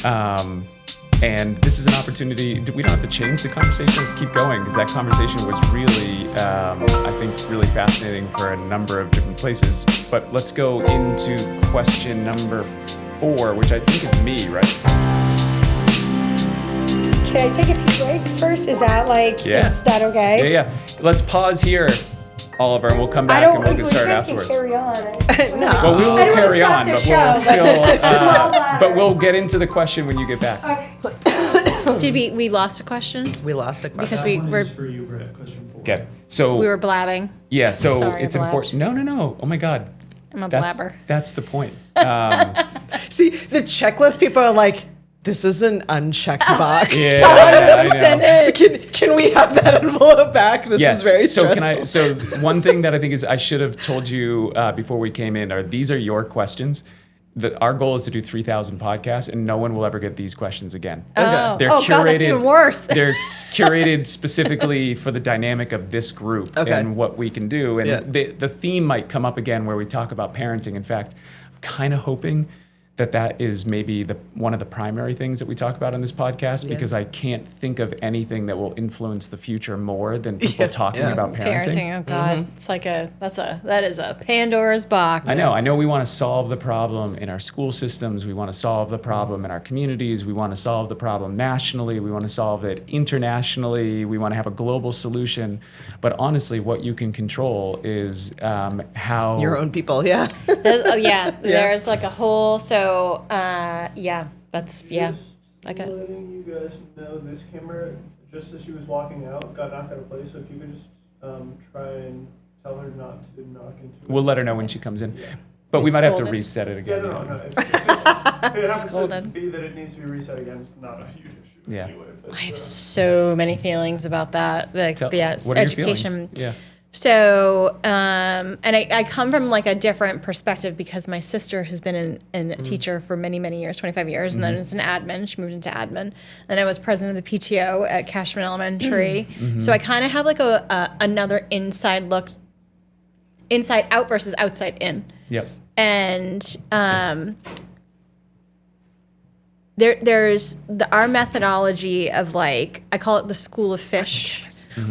And this is an opportunity. We don't have to change the conversation. Let's keep going, because that conversation was really, I think, really fascinating for a number of different places. But let's go into question number 4, which I think is me, right? Can I take a pee break first? Is that is that okay? Yeah. Let's pause here, Oliver, and we'll come back and we'll get started afterwards. Carry on. No. Well, we will carry on, but we'll show. but we'll get into the question when you get back. Okay. Did we lost a question? We lost a question. Because That one we're is for you, Brett, question 4. Okay. So we were blabbing. yeah. So Sorry, it's I blabbed. important. No. Oh my God. I'm a blabber. That's the point. See, the checklist people are like, this is an unchecked box. Yeah, Someone I send know. it. Can we have that envelope back? This Yes. is very So stressful. So one thing that I think is I should have told you before we came in these are your questions. That our goal is to do 3,000 podcasts, and no one will ever get these questions again. Oh. They're Oh, curated. God, that's even worse. They're curated specifically for the dynamic of this group and what we can do. And the theme might come up again where we talk about parenting. In fact, I'm kind of hoping that is maybe one of the primary things that we talk about on this podcast, because I can't think of anything that will influence the future more than people talking about parenting. Oh God, it's like that is a Pandora's box. I know we want to solve the problem in our school systems. We want to solve the problem in our communities. We want to solve the problem nationally. We want to solve it internationally. We want to have a global solution. But honestly, what you can control is how Your own people, yeah. There's like a whole, that's, like a, Letting you guys know this camera, just as she was walking out, got knocked out of place. So if you could just try and tell her not to knock into it. we'll let her know when she comes in. Yeah. But we It's might have to scolded. reset it Yeah, again. no. If it happens to Scolded. be that it needs to be reset again, it's not a huge issue Yeah. anyway. But, I have so many feelings about that. Like What are your education. feelings? Yeah. So, and I come from like a different perspective because my sister has been a teacher for many, many years, 25 years, and then was an admin. She moved into admin. And I was president of the PTO at Cashman Elementary. So I kind of have like another inside look, inside out versus outside in. Yep. And there's our methodology of like, I call it the school of fish.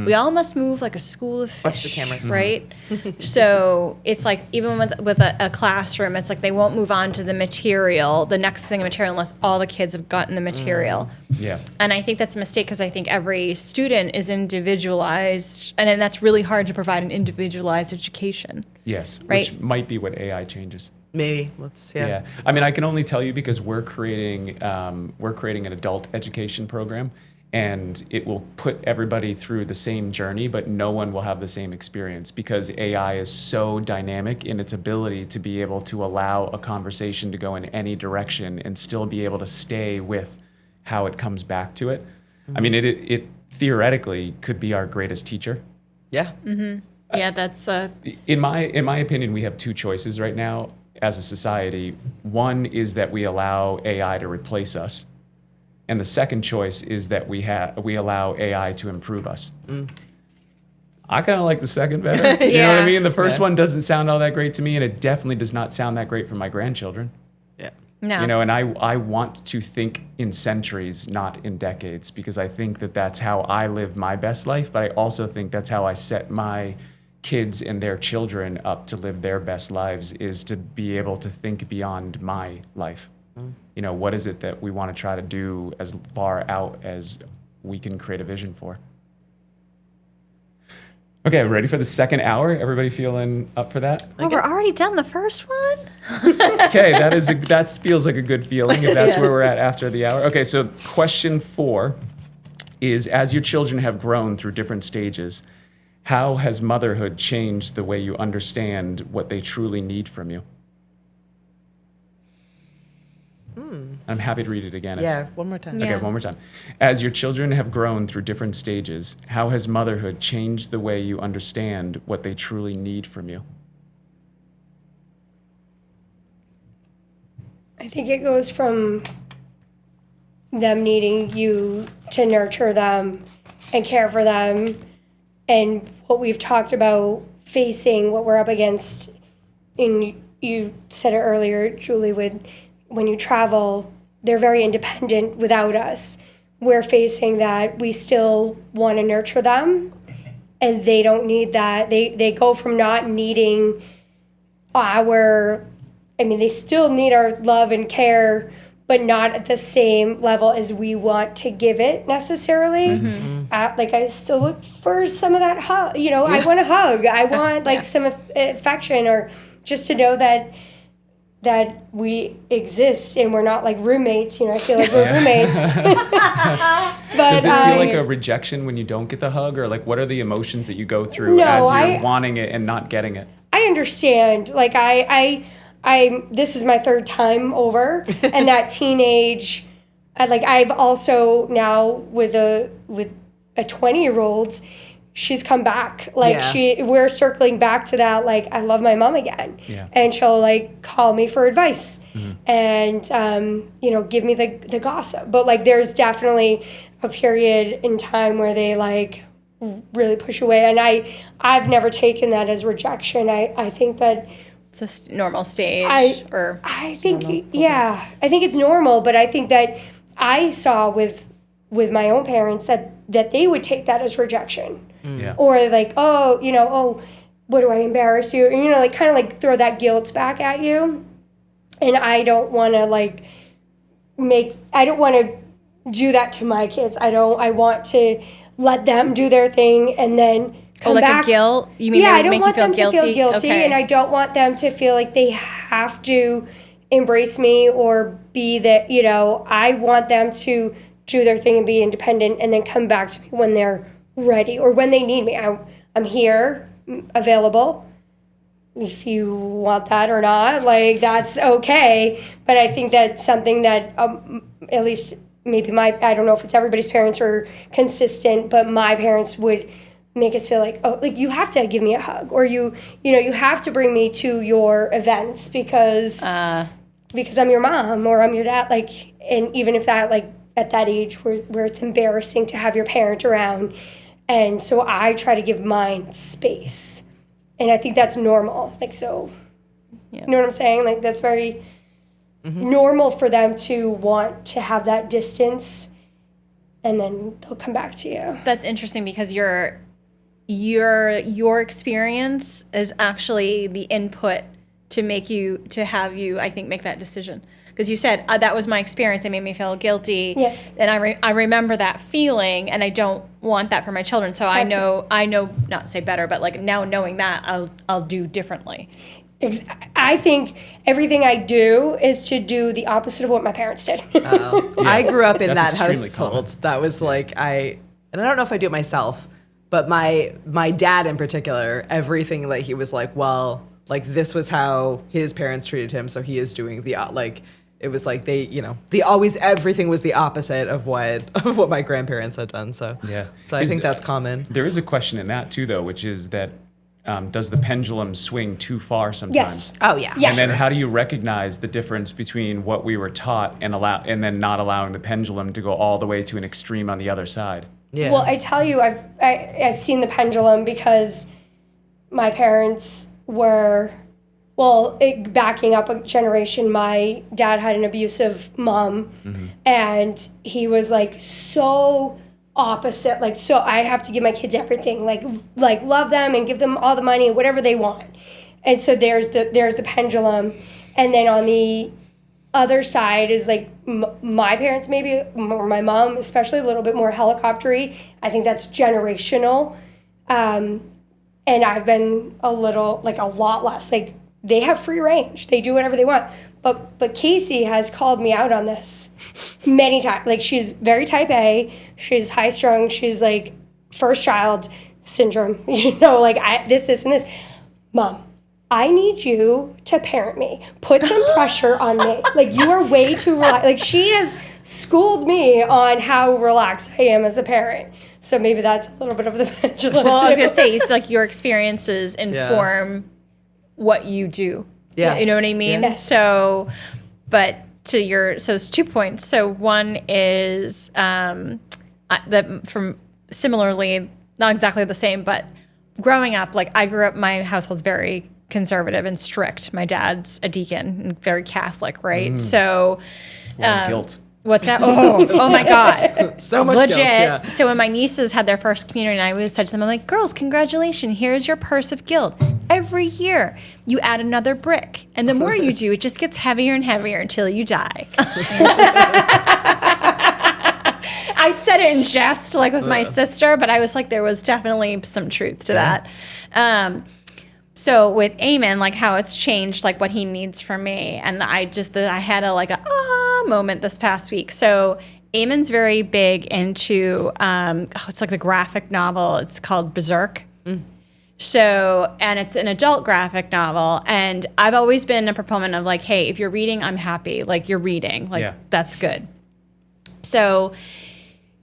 We all must move like a school of fish. Watch the cameras. Right? So it's like, even with a classroom, it's like they won't move on to the material, the next thing of material, unless all the kids have gotten the material. Yeah. And I think that's a mistake because I think every student is individualized, and then that's really hard to provide an individualized education. Yes. Right. Which might be what AI changes. Maybe. Let's, Yeah. I mean, I can only tell you because we're creating an adult education program, and it will put everybody through the same journey, but no one will have the same experience because AI is so dynamic in its ability to be able to allow a conversation to go in any direction and still be able to stay with how it comes back to it. I mean, it theoretically could be our greatest teacher. Yeah. Yeah, that's In my opinion, we have 2 choices right now as a society. One is that we allow AI to replace us. And the second choice is that we allow AI to improve us. I kind of like the second better. You know what I Yeah. mean? The first one doesn't sound all that great to me, and it definitely does not sound that great for my grandchildren. Yeah. no. You know, and I want to think in centuries, not in decades, because I think that that's how I live my best life, but I also think that's how I set my kids and their children up to live their best lives, is to be able to think beyond my life. You know, what is it that we want to try to do as far out as we can create a vision for? Okay, ready for the second hour? Everybody feeling up for that? Oh, we're already done the first one? Okay, that feels like a good feeling if that's where we're at after the hour. Okay, so question 4 is, as your children have grown through different stages, how has motherhood changed the way you understand what they truly need from you? I'm happy to read it again. Yeah, one more time. Yeah. Okay, one more time. As your children have grown through different stages, how has motherhood changed the way you understand what they truly need from you? I think it goes from them needing you to nurture them and care for them, and what we've talked about facing what we're up against. And you said it earlier, Julie, with when you travel, they're very independent without us. We're facing that we still want to nurture them, and they don't need that. They go from not needing they still need our love and care, but not at the same level as we want to give it necessarily. I still look for some of that hug. I want a hug. I want some affection, or just to know that we exist and we're not like roommates. I feel like we're roommates. But does it feel like a rejection when you don't get the hug, or like what are the emotions that you go through as you're wanting it and not getting it? I understand. Like this is my third time over, and that teenage, I've also now with a 20-year-old, she's come back. We're circling back to that. Like, I love my mom again, and she'll call me for advice, and give me the gossip. But there's definitely a period in time where they really push away, and I've never taken that as rejection. I think that it's a normal stage. I think I think it's normal, but I think that I saw with my own parents that they would take that as rejection. Or what do I embarrass you? And kind of throw that guilt back at you. And I don't want to do that to my kids. I want to let them do their thing and then come back. A guilt? You mean I don't want them to feel guilty, okay. and I don't want them to feel like they have to embrace me or be that, I want them to do their thing and be independent and then come back to me when they're ready or when they need me. I'm here, available. If you want that or not, that's okay. But I think that's something that at least maybe I don't know if it's everybody's parents are consistent, but my parents would make us feel you have to give me a hug, or you have to bring me to your events because I'm your mom or I'm your dad. And even if that at that age where it's embarrassing to have your parent around, and so I try to give mine space, and I think that's normal. You know what I'm saying? That's very normal for them to want to have that distance, and then they'll come back to you. That's interesting because your experience is actually the input to have you I think make that decision, because you said that was my experience. It made me feel guilty. Yes. And I remember that feeling, and I don't want that for my children. So Exactly. I know not to say better, but now knowing that I'll do differently. I think everything I do is to do the opposite of what my parents did. I grew up in that That's extremely household. common. That was and I don't know if I do it myself, but my dad in particular, everything he was this was how his parents treated him, so he is doing the it was everything was the opposite of what my grandparents had done. So I think that's common. There is a question in that too, though, which is that does the pendulum swing too far sometimes? Yes. Oh yeah. Yes. And then how do you recognize the difference between what we were taught and then not allowing the pendulum to go all the way to an extreme on the other side? Yeah. Well, I tell you, I've seen the pendulum because my parents were, backing up a generation, my dad had an abusive mom, and he was so opposite, so I have to give my kids everything, love them and give them all the money and whatever they want. And so there's the pendulum, and then on the other side is my parents maybe, or my mom especially, a little bit more helicoptery. I think that's generational. And I've been a lot less. They have free range. They do whatever they want. But Casey has called me out on this many times. She's very type A. She's high strung. She's first child syndrome. This, and this. Mom, I need you to parent me. Put some pressure on me. You are way too relaxed. She has schooled me on how relaxed I am as a parent. So maybe that's a little bit of the pendulum. Well, I was too. going to say, it's your experiences inform what you do. Yes. You know what I mean? Yes. So, but so it's 2 points. So one is that from similarly, not exactly the same, but growing up, I grew up, my household's very conservative and strict. My dad's a deacon and very Catholic, right? So Guilt. What's that? Oh my God. So much Legit. guilt, yeah. So when my nieces had their first communion, I always said to them, I'm like, girls, congratulations. Here's your purse of guilt. Every year, you add another brick. And the more you do, it just gets heavier and heavier until you die. I said it in jest, like with my sister, but I was like, there was definitely some truth to that. So with Eamon, like how it's changed, like what he needs from me. And I had a moment this past week. So Eamon's very big into, it's like the graphic novel. It's called Berserk. So, and it's an adult graphic novel. And I've always been a proponent of like, hey, if you're reading, I'm happy. Like you're reading, like that's good. So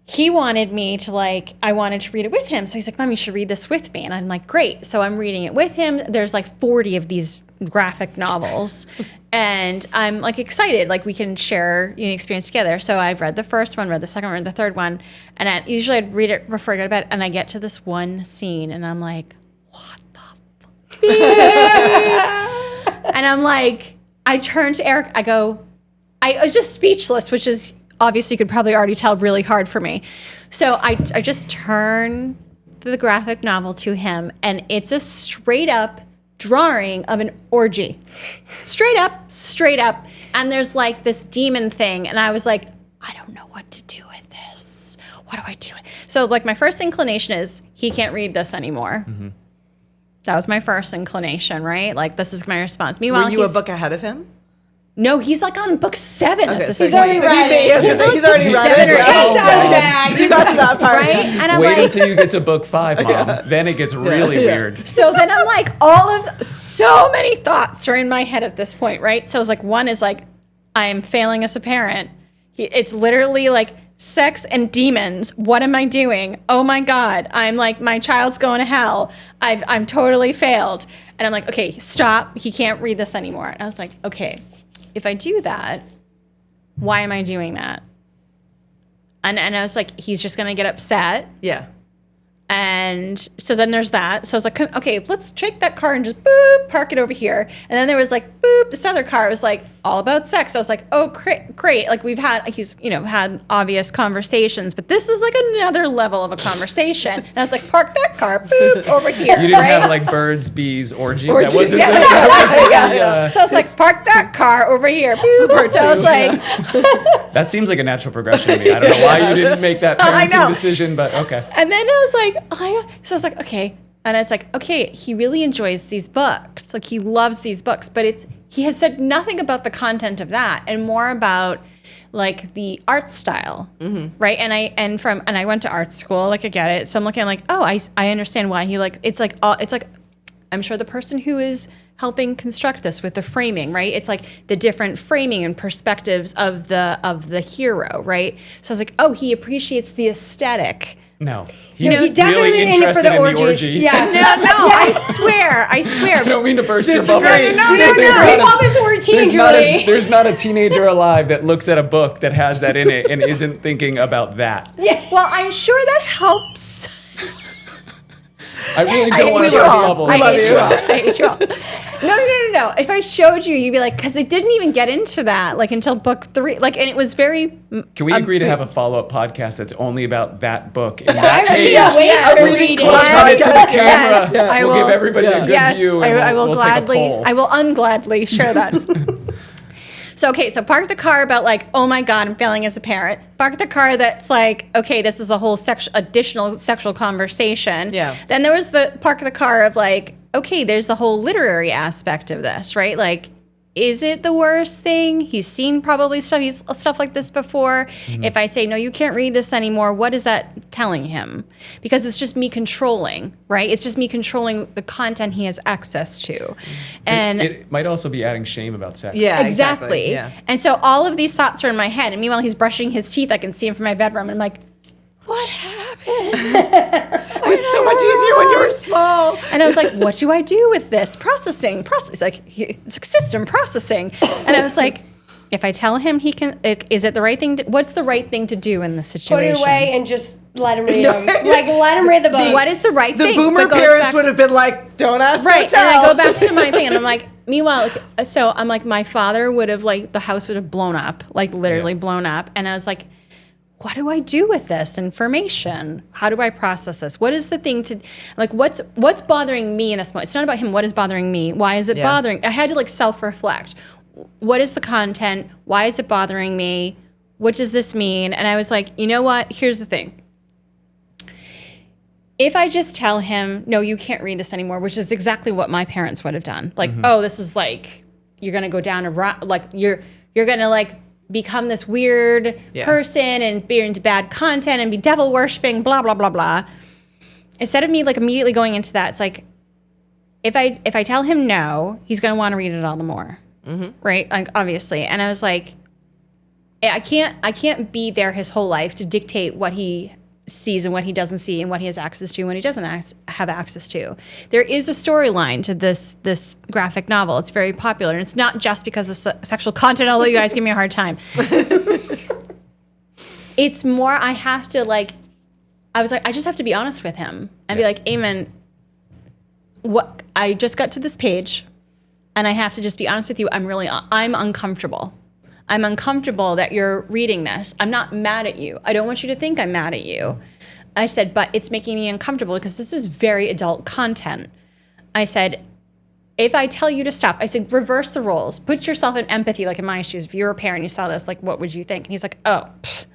he wanted me to I wanted to read it with him. So he's like, Mom, you should read this with me. And I'm like, great. So I'm reading it with him. There's like 40 of these graphic novels. And I'm like excited, like we can share experience together. So I've read the first one, read the second one, read the third one. And usually I'd read it before I go to bed. And I get to this one scene and I'm like, what the fuck? And I'm like, I turn to Eric, I was just speechless, which is obviously you could probably already tell really hard for me. So I just turn the graphic novel to him and it's a straight up drawing of an orgy. Straight up. And there's like this demon thing. And I was like, I don't know what to do with this. What do I do? So like my first inclination is he can't read this anymore. Mm-hmm. That was my first inclination, right? Like this is my response. Meanwhile, were you a book ahead of him? No, he's like on book 7 at this He's point. already read it. He's already read it. You got to that part. Right? And I'm Wait like, until you get to book 5, Mom. Then it gets really weird. so then I'm like, so many thoughts are in my head at this point, right? So it's like, one is like, I am failing as a parent. It's literally like sex and demons. What am I doing? Oh my God. I'm like, my child's going to hell. I'm totally failed. And I'm like, okay, stop. He can't read this anymore. And I was like, okay, if I do that, why am I doing that? And I was like, he's just going to get upset. Yeah. And so then there's that. So I was like, okay, let's take that car and just boop, park it over here. And then there was like, boop, this other car was like all about sex. I was like, oh, great. Like he's had obvious conversations, but this is like another level of a conversation. And I was like, park that car, boop, over here. You didn't have like birds, bees, orgy? Orgies, That wasn't yeah. So I was like, park that car over here. Boop. So I was like, that seems like a natural progression to me. I don't know why you didn't make that I know. parenting decision, but okay. and then I was like, so I was like, okay. And I was like, okay, he really enjoys these books. Like he loves these books, but he has said nothing about the content of that and more about like the art style, right? And I went to art school, like I get it. So I'm looking like, oh, I understand why he it's like I'm sure the person who is helping construct this with the framing, right? It's like the different framing and perspectives of the hero, right? So I was like, oh, he appreciates the aesthetic. No. He He's definitely really in it for interested the in the orgies. orgy. Yeah. No, I swear. I don't mean to burst your bubble. Disagree. No, Just He's probably 14, Julie. there's not a teenager alive that looks at a book that has that in it and isn't thinking about that. Yeah. Well, I'm sure that helps. I really don't want hate to you burst all. bubbles. I hate you all. No. If I showed you, you'd be like, because it didn't even get into that, like until book 3. Like, and it was very. Can we agree to have a follow-up podcast that's only about that book in that page? Read Let's it. run it to the camera. Yes, I we'll will. give everybody a good view, and I will we'll gladly. take a poll. I will ungladly share that. So park the car about like, oh my God, I'm failing as a parent. Park the car that's like, okay, this is a whole additional sexual conversation. Yeah. Then there was the park the car of like, okay, there's the whole literary aspect of this, right? Like, is it the worst thing? He's seen probably stuff like this before. Mm-hmm. If I say, no, you can't read this anymore, what is that telling him? Because it's just me controlling, right? It's just me controlling the content he has access to. And it might also be adding shame about sex. Yeah, exactly. Yeah. And so all of these thoughts are in my head. And meanwhile, he's brushing his teeth. I can see him from my bedroom. And I'm like, what happened? It was so much easier when you were small. And I was like, what do I do with this? Processing. Like, it's like system processing. And I was like, if I tell him he can, is it the right thing? What's the right thing to do in this situation? Put it away and just let him read them. Like, let him read the book. What is the right The thing? boomer But goes parents back- would have been like, don't ask, Right. don't tell. And I go back to my thing and I'm like, meanwhile, like, so I'm like, my father would have, like, the house would have blown up, like literally blown up. And I was like, what do I do with this information? How do I process this? What is the thing to, like, what's bothering me in this moment? It's not about him. What is bothering me? Why is it bothering? I had to, like, self-reflect. What is the content? Why is it bothering me? What does this mean? And I was like, you know what? Here's the thing. If I just tell him, no, you can't read this anymore, which is exactly what my parents would have done. Like, oh, this is like, you're going to go down a like, you're going to, like, become this weird person and be into bad content and be devil worshiping, blah, blah, blah, blah. Instead of me, like, immediately going into that, it's like, if I tell him no, he's going to want to read it all the more. Right? Like, obviously. And I was like, I can't be there his whole life to dictate what he sees and what he doesn't see and what he has access to and what he doesn't have access to. There is a storyline to this graphic novel. It's very popular, and it's not just because of sexual content, although you guys give me a hard time. It's more, I have to, like, I was like, I just have to be honest with him and be like, Eamon, what, I just got to this page and I have to just be honest with you. I'm uncomfortable. I'm uncomfortable that you're reading this. I'm not mad at you. I don't want you to think I'm mad at you. I said, but it's making me uncomfortable because this is very adult content. I said, if I tell you to stop, I said, reverse the roles. Put yourself in empathy, like in my shoes. If you were a parent, you saw this, like, what would you think? And he's like, oh,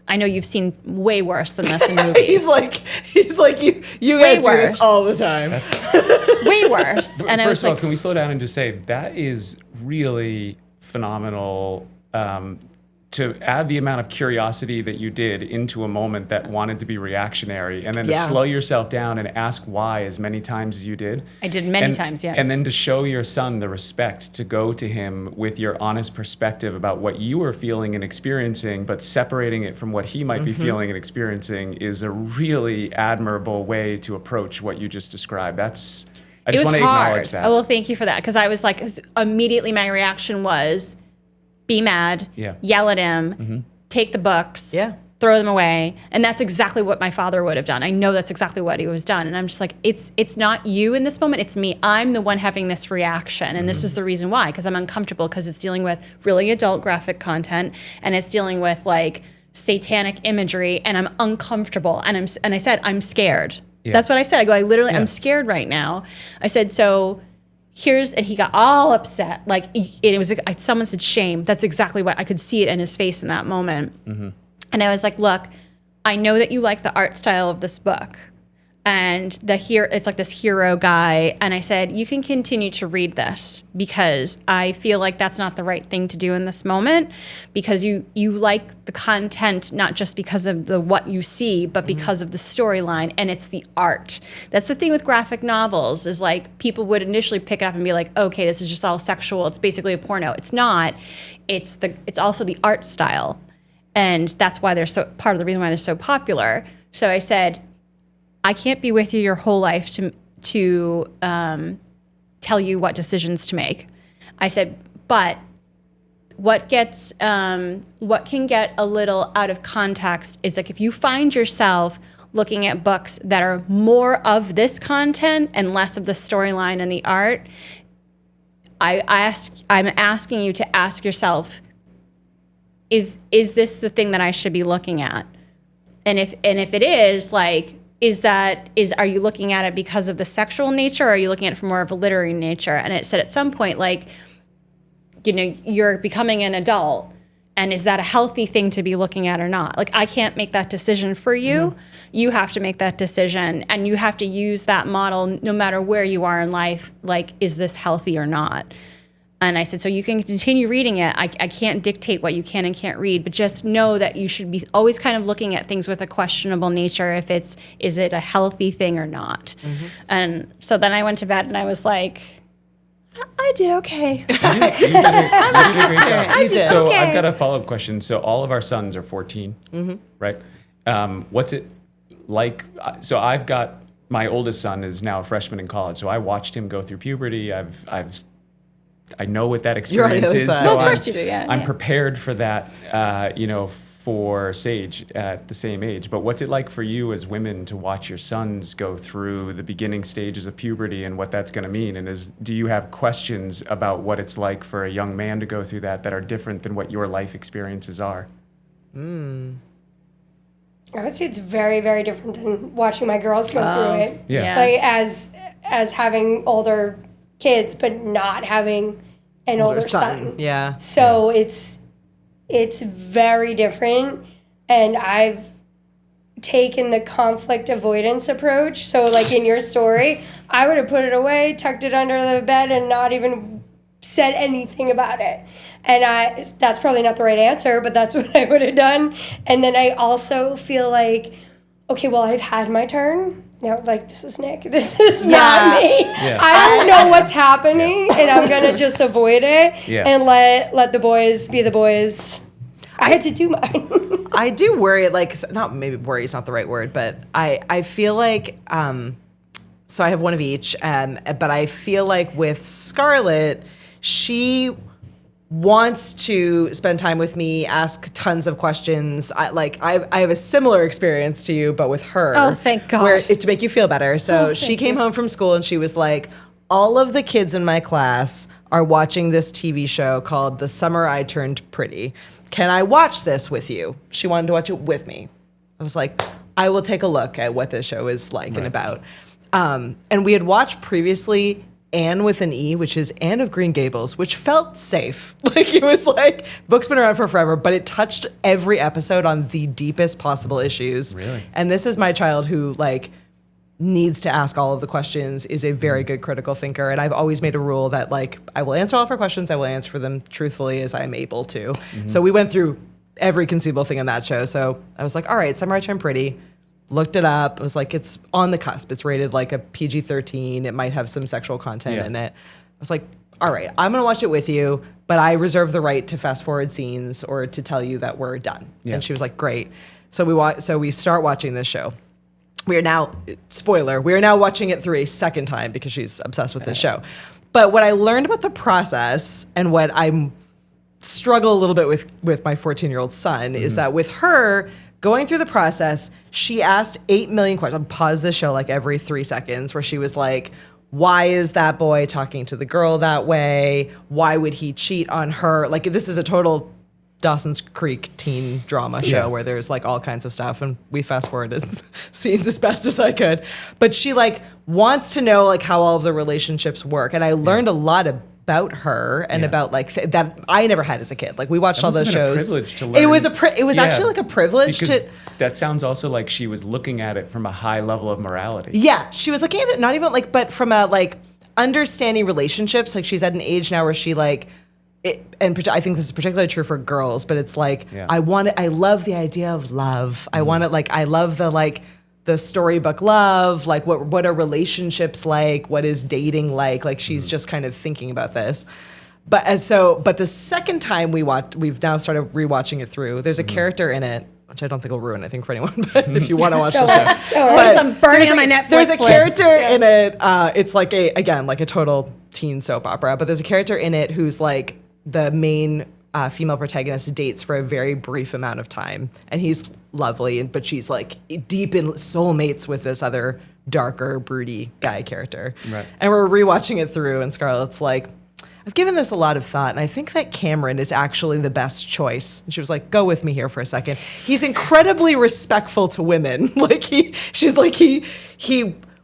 I know you've seen way worse than this in movies. he's like, you guys do this all the time. Way worse. And I was First of all, like, can we slow down and just say that is really phenomenal to add the amount of curiosity that you did into a moment that wanted to be reactionary, and then to slow yourself down and ask why as many times as you did. I did many times, yeah. And then to show your son the respect to go to him with your honest perspective about what you were feeling and experiencing, but separating it from what he might be feeling and experiencing is a really admirable way to approach what you just described. I just want to acknowledge that. Oh, well, thank you for that. Because I was like, immediately my reaction was, be mad, yell at him, take the books, throw them away. And that's exactly what my father would have done. I know that's exactly what he was done. And I'm just like, it's not you in this moment, it's me. I'm the one having this reaction. And this is the reason why, because I'm uncomfortable, because it's dealing with really adult graphic content, and it's dealing with, like, satanic imagery, and I'm uncomfortable. And I said, I'm scared. That's what I said. I go, I'm scared right now. I said, so and he got all upset. Like, it was like, someone said shame. That's exactly what, I could see it in his face in that moment. And I was like, look, I know that you like the art style of this book. And it's like this hero guy. And I said, you can continue to read this, because I feel like that's not the right thing to do in this moment, because you like the content, not just because of what you see, but because of the storyline, and it's the art. That's the thing with graphic novels, is like, people would initially pick it up and be like, okay, this is just all sexual. It's basically a porno. It's not. It's also the art style. And that's why part of the reason why they're so popular. So I said, I can't be with you your whole life to tell you what decisions to make. I said, but what can get a little out of context is, like, if you find yourself looking at books that are more of this content and less of the storyline and the art, I'm asking you to ask yourself, is this the thing that I should be looking at? And if it is, like, are you looking at it because of the sexual nature, or are you looking at it from more of a literary nature? And it said at some point, like, you know, you're becoming an adult, and is that a healthy thing to be looking at or not? Like, I can't make that decision for you. You have to make that decision, and you have to use that model no matter where you are in life. Like, is this healthy or not? And I said, so you can continue reading it. I can't dictate what you can and can't read, but just know that you should be always kind of looking at things with a questionable nature, is it a healthy thing or not? And so then I went to bed and I was like, I did okay. You did a great job. I did So okay. I've got a follow-up question. So all of our sons are 14, right? What's it like? So I've got, my oldest son is now a freshman in college. So I watched him go through puberty. I know what that experience is. Well, of course you do, yeah. I'm prepared for that, for Sage at the same age, but what's it like for you as women to watch your sons go through the beginning stages of puberty and what that's going to mean? And do you have questions about what it's like for a young man to go through that are different than what your life experiences are? I would say it's very, very different than watching my girls go through it. Yeah. Like as having older kids, but not having an older son. Yeah. So it's very different, and I've taken the conflict avoidance approach. So like in your story, I would have put it away, tucked it under the bed, and not even said anything about it. And that's probably not the right answer, but that's what I would have done. And then I also feel like, okay, well, I've had my turn. Now, like, this is Nick. This is not me. Yeah. I don't know what's happening, and I'm going to just avoid it and let the boys be the boys. I had to do mine. I do worry, like, not maybe worry is not the right word, but I feel like, so I have one of each, but I feel like with Scarlett, she wants to spend time with me, ask tons of questions. I have a similar experience to you, but with her. Oh, thank God. Where to make you feel better. So she came home from school and she was like, all of the kids in my class are watching this TV show called The Summer I Turned Pretty. Can I watch this with you? She wanted to watch it with me. I was like, I will take a look at what this show is like and about. And we had watched previously Anne with an E, which is Anne of Green Gables, which felt safe. Like it was like, book's been around for forever, but it touched every episode on the deepest possible issues. Really? And this is my child who like needs to ask all of the questions, is a very good critical thinker. And I've always made a rule that like, I will answer all of her questions. I will answer them truthfully as I'm able to. Mm-hmm. So we went through every conceivable thing on that show. So I was like, all right, Summer I Turned Pretty. Looked it up. It was like, it's on the cusp. It's rated like a PG-13. It might have some sexual content in it. I was like, all right, I'm going to watch it with you, but I reserve the right to fast forward scenes or to tell you that we're done. Yeah. And she was like, great. So we start watching this show. We are now, spoiler, we are now watching it through a second time because she's obsessed with this show. But what I learned about the process and what I struggle a little bit with my 14-year-old son is that with her, going through the process, she asked 8 million questions. I'll pause the show like every 3 seconds where she was like, why is that boy talking to the girl that way? Why would he cheat on her? Like, this is a total Dawson's Creek teen drama show where there's like all kinds of stuff, and we fast forwarded scenes as best as I could. But she like wants to know like how all of the relationships work. And I learned a lot about her and about like that I never had as a kid. Like we watched all those shows. A privilege to learn. It was actually like a privilege because that sounds also like she was looking at it from a high level of morality. Yeah, she was looking at it not even like, but from a like understanding relationships. Like she's at an age now where she like, and I think this is particularly true for girls, but it's like I love the idea of love. I want it like I love the storybook love, like what are relationships like? What is dating like? Like she's just kind of thinking about this. But the second time we've now started rewatching it through. There's a character in it, which I don't think will ruin anything for anyone, but if you want to watch the show. I'm burning on my Netflix There's a list. character in it, it's like a total teen soap opera, but there's a character in it who's like the main female protagonist dates for a very brief amount of time, and he's lovely, but she's like deep in soulmates with this other darker, broody guy character. Right. And we're rewatching it through, and Scarlett's like, I've given this a lot of thought, and I think that Cameron is actually the best choice. And she was like, go with me here for a second. He's incredibly respectful to women. Like he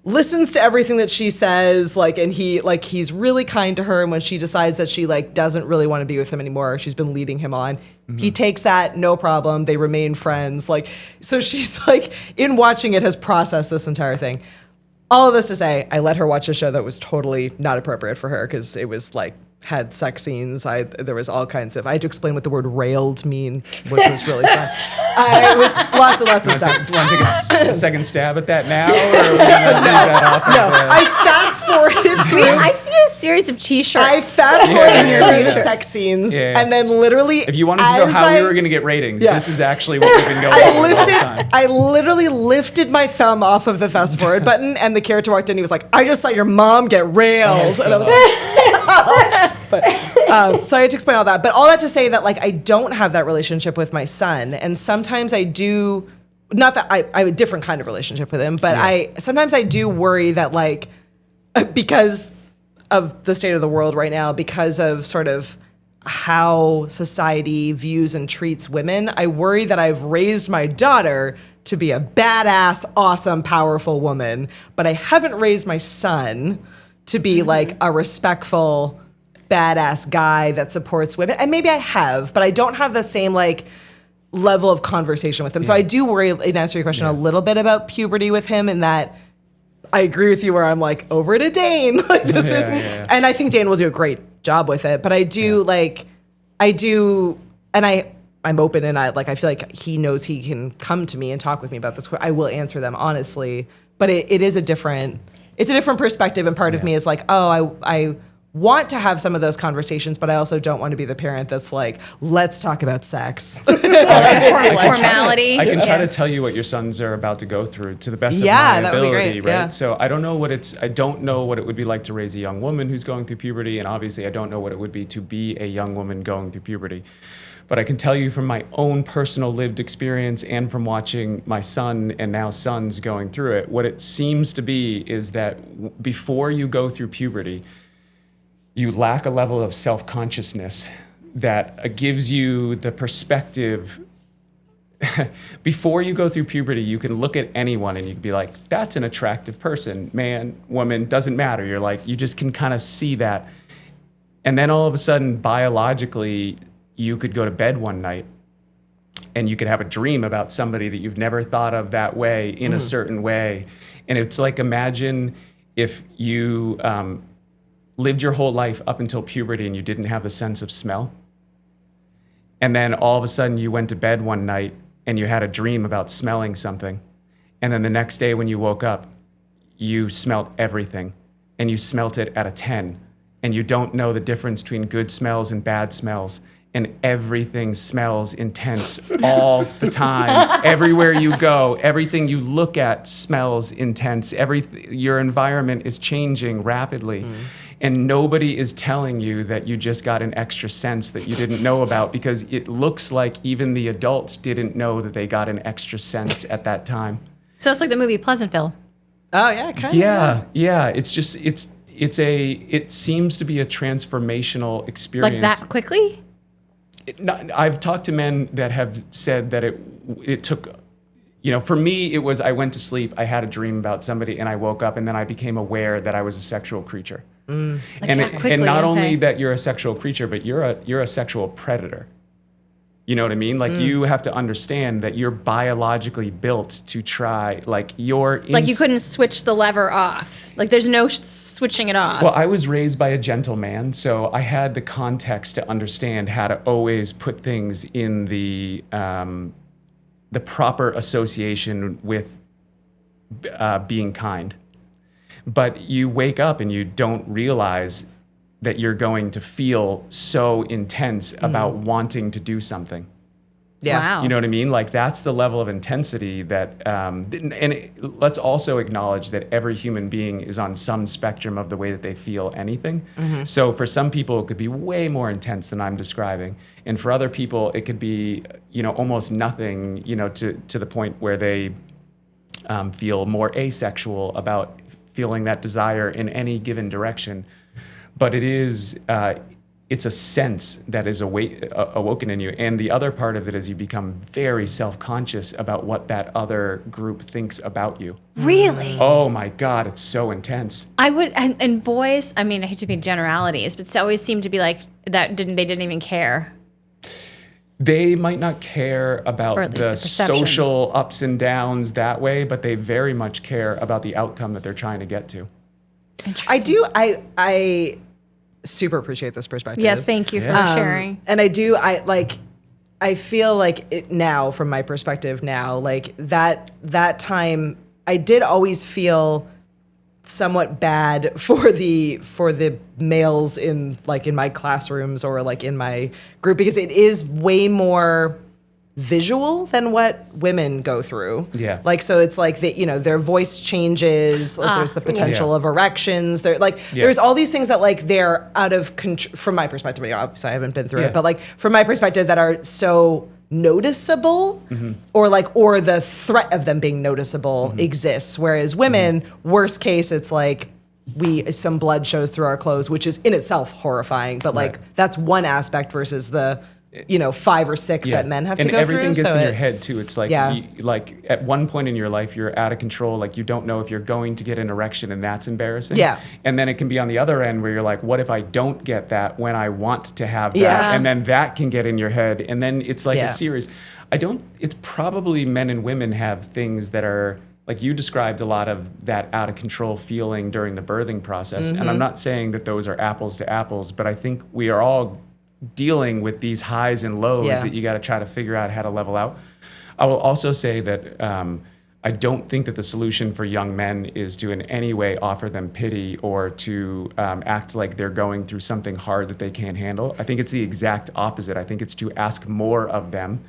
listens to everything that she says, like, and he's really kind to her. And when she decides that she like doesn't really want to be with him anymore, she's been leading him on. He takes that, no problem. They remain friends. Like, so she's like, in watching it, has processed this entire thing. All of this to say, I let her watch a show that was totally not appropriate for her because it was like had sex scenes. There was all kinds of. I had to explain what the word "railed" mean, which was really fun. It was lots and lots of stuff. Do you want to take a second stab at that now, or are we gonna leave that off? No, I fast forwarded through. I see a series of T-shirts. I fast forwarded Yeah. through the sex scenes, Yeah. and then literally, If you wanted to know as how we I- were going to get ratings, Yeah. this is actually what we've been going over the whole time. I literally lifted my thumb off of the fast forward button, and the character walked in. He was like, "I just saw your mom get railed," and I was like, but so I had to explain all that. But all that to say that like I don't have that relationship with my son, and sometimes I do. Not that I have a different kind of relationship with him, but sometimes I do worry that like because of the state of the world right now, because of sort of how society views and treats women, I worry that I've raised my daughter to be a badass, awesome, powerful woman, but I haven't raised my son to be like a respectful, badass guy that supports women. And maybe I have, but I don't have the same like level of conversation with him. So I do worry, in answer to your question, a little bit about puberty with him, in that I agree with you where I'm like, over to Dane. Like this is, and I think Dane will do a great job with it. But I do and I'm open, and I feel like he knows he can come to me and talk with me about this. I will answer them honestly, but it is it's a different perspective. And part of me is like, oh, I want to have some of those conversations, but I also don't want to be the parent that's like, let's talk about sex. Formality. I can try to tell you what your sons are about to go through to the best of my that would be ability, great. right? Yeah. So I don't know what it would be like to raise a young woman who's going through puberty, and obviously I don't know what it would be to be a young woman going through puberty. But I can tell you from my own personal lived experience and from watching my son and now sons going through it, what it seems to be is that before you go through puberty, you lack a level of self-consciousness that gives you the perspective. Before you go through puberty, you can look at anyone and you can be like, that's an attractive person, man, woman, doesn't matter. You're like, you just can kind of see that. And then all of a sudden, biologically, you could go to bed one night and you could have a dream about somebody that you've never thought of that way in a certain way. And it's like, imagine if you lived your whole life up until puberty and you didn't have the sense of smell. And then all of a sudden you went to bed one night and you had a dream about smelling something. And then the next day when you woke up, you smelt everything and you smelt it at a 10. And you don't know the difference between good smells and bad smells. And everything smells intense all the time. Everywhere you go, everything you look at smells intense. Your environment is changing rapidly. And nobody is telling you that you just got an extra sense that you didn't know about, because it looks like even the adults didn't know that they got an extra sense at that time. So it's like the movie Pleasantville. Oh yeah, kind of. Yeah. It's just, it seems to be a transformational experience. Like that quickly? I've talked to men that have said that it took, for me, it was, I went to sleep, I had a dream about somebody, and I woke up, and then I became aware that I was a sexual creature. And not only that you're a sexual creature, but you're a sexual predator. You know what I mean? Like you have to understand that you're biologically built to try, like you couldn't switch the lever off. Like there's no switching it off. Well, I was raised by a gentleman, so I had the context to understand how to always put things in the proper association with being kind. But you wake up and you don't realize that you're going to feel so intense about wanting to do something. Yeah. Wow. You know what I mean? Like that's the level of intensity that, let's also acknowledge that every human being is on some spectrum of the way that they feel anything. So for some people, it could be way more intense than I'm describing. And for other people, it could be, almost nothing, to the point where they feel more asexual about feeling that desire in any given direction. But it is, it's a sense that is awoken in you. And the other part of it is you become very self-conscious about what that other group thinks about you. Really? Oh my God, it's so intense. I would, and boys, I mean, I hate to be generalities, but it always seemed to be like they didn't even care. They might not care about Or at least the the perception. social ups and downs that way, but they very much care about the outcome that they're trying to get to. I super appreciate this perspective. Yes, thank you for sharing. And I feel like it now, from my perspective now, like that time, I did always feel somewhat bad for the males in my classrooms or like in my group, because it is way more visual than what women go through. Yeah. Like, so it's like their voice changes, like there's the potential Yeah. of erections. There's all these things that like they're out of control from my perspective. Obviously I haven't been through Yeah. it, but like from my perspective that are so noticeable, or the threat of them being noticeable exists. Whereas women, worst case, it's like some blood shows through our clothes, which is in itself horrifying. But like Right. that's one aspect versus the 5 or 6 that men have to go through. And everything gets So in your head too. It's like, Yeah. like at one point in your life, you're out of control. Like you don't know if you're going to get an erection, and that's embarrassing. Yeah. And then it can be on the other end where you're like, what if I don't get that when I want to have that? Yeah. And then that can get in your head. And then it's like Yeah. a series. It's probably men and women have things that are, like you described a lot of that out of control feeling during the birthing process. And I'm not saying that those are apples to apples, but I think we are all dealing with these highs and lows Yeah. that you got to try to figure out how to level out. I will also say that I don't think that the solution for young men is to in any way offer them pity or to act like they're going through something hard that they can't handle. I think it's the exact opposite. I think it's to ask more of them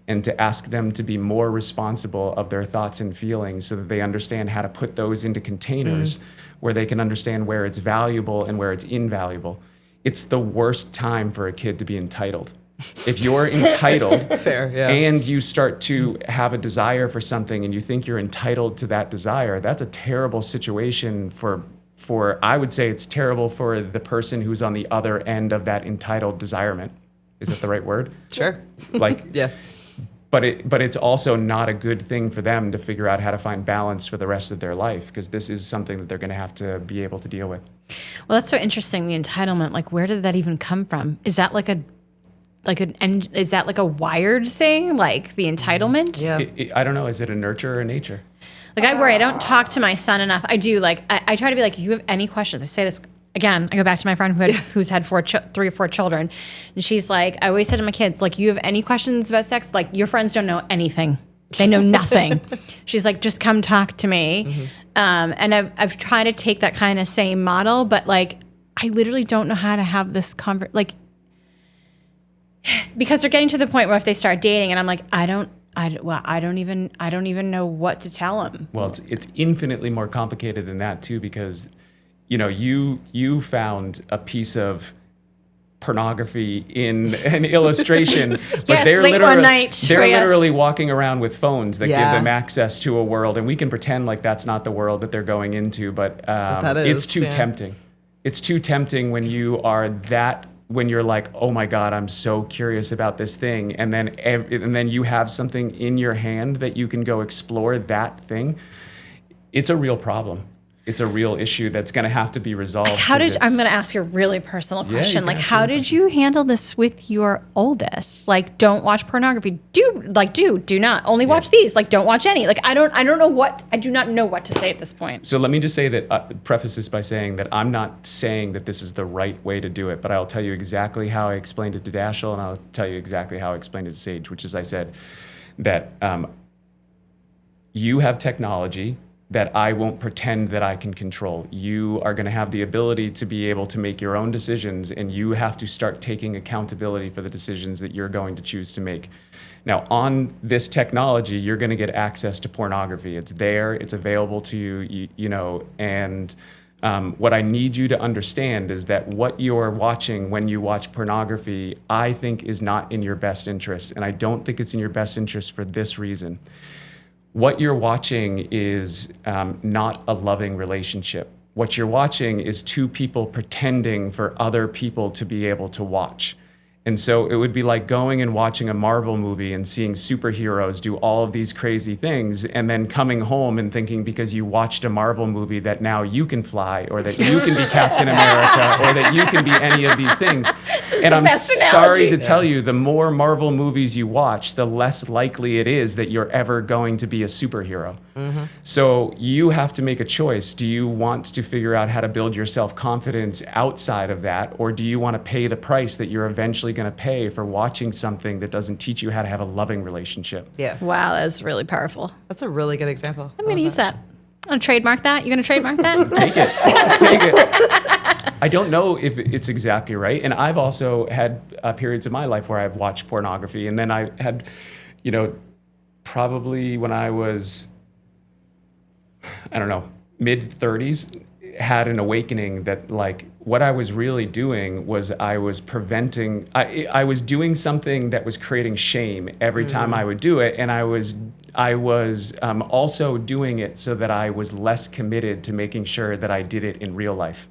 and to ask them to be more responsible of their thoughts and feelings so that they understand how to put those into containers where they can understand where it's valuable and where it's invaluable. It's the worst time for a kid to be entitled. If you're entitled Fair, yeah. and you start to have a desire for something and you think you're entitled to that desire, that's a terrible situation for I would say it's terrible for the person who's on the other end of that entitled desirement. Is that the right word? Sure. Like, Yeah. but it's also not a good thing for them to figure out how to find balance for the rest of their life, because this is something that they're going to have to be able to deal with. Well, that's so interesting. The entitlement, like, where did that even come from? Is that is that like a wired thing, like the entitlement? Yeah. I don't know. Is it a nurture or a nature? Like, I worry. I don't talk to my son enough. I do. Like, I try to be like, if you have any questions, I say this again. I go back to my friend who's had 3 or 4 children, and she's like, I always said to my kids, like, you have any questions about sex? Like, your friends don't know anything. They know nothing. She's like, just come talk to me. And I've tried to take that kind of same model, but like, I literally don't know how to have this because they're getting to the point where if they start dating, and I'm like, I don't even know what to tell them. Well, it's infinitely more complicated than that too, because you found a piece of pornography in an illustration, but Yes, they're late one night, they're yes. literally walking around with phones that Yeah. give them access to a world, and we can pretend like that's not the world that they're going into, but that it's is, too yeah. tempting. It's too tempting when when you're like, oh my God, I'm so curious about this thing, and then you have something in your hand that you can go explore that thing. It's a real problem. It's a real issue that's going to have to be resolved. I'm going to ask you a really personal you question. can Like, ask how me a did you handle this with your oldest? Like, don't watch pornography. Do not only watch these. Like, don't watch any. Like, I do not know what to say at this point. So let me just say that, preface this by saying that I'm not saying that this is the right way to do it, but I'll tell you exactly how I explained it to Dashiell, and I'll tell you exactly how I explained it to Sage, which is I said that you have technology that I won't pretend that I can control. You are going to have the ability to be able to make your own decisions, and you have to start taking accountability for the decisions that you're going to choose to make. Now, on this technology, you're going to get access to pornography. It's there, it's available to you, and what I need you to understand is that what you're watching when you watch pornography, I think is not in your best interest, and I don't think it's in your best interest for this reason. What you're watching is not a loving relationship. What you're watching is 2 people pretending for other people to be able to watch. And so it would be like going and watching a Marvel movie and seeing superheroes do all of these crazy things, and then coming home and thinking because you watched a Marvel movie that now you can fly, or that you can be Captain America, or that you can be any of these things. And I'm sorry to tell you, the more Marvel movies you watch, the less likely it is that you're ever going to be a superhero. So you have to make a choice. Do you want to figure out how to build your self-confidence outside of that, or do you want to pay the price that you're eventually going to pay for watching something that doesn't teach you how to have a loving relationship? Yeah. Wow, that's really powerful. That's a really good example. I'm going to use that. I'm gonna trademark that. You gonna trademark that? Take it. I don't know if it's exactly right. And I've also had periods of my life where I've watched pornography. And then I had, probably when I was, I don't know, mid 30s, had an awakening that like what I was really doing was I was preventing, I was doing something that was creating shame every time I would do it. And I was also doing it so that I was less committed to making sure that I did it in real life.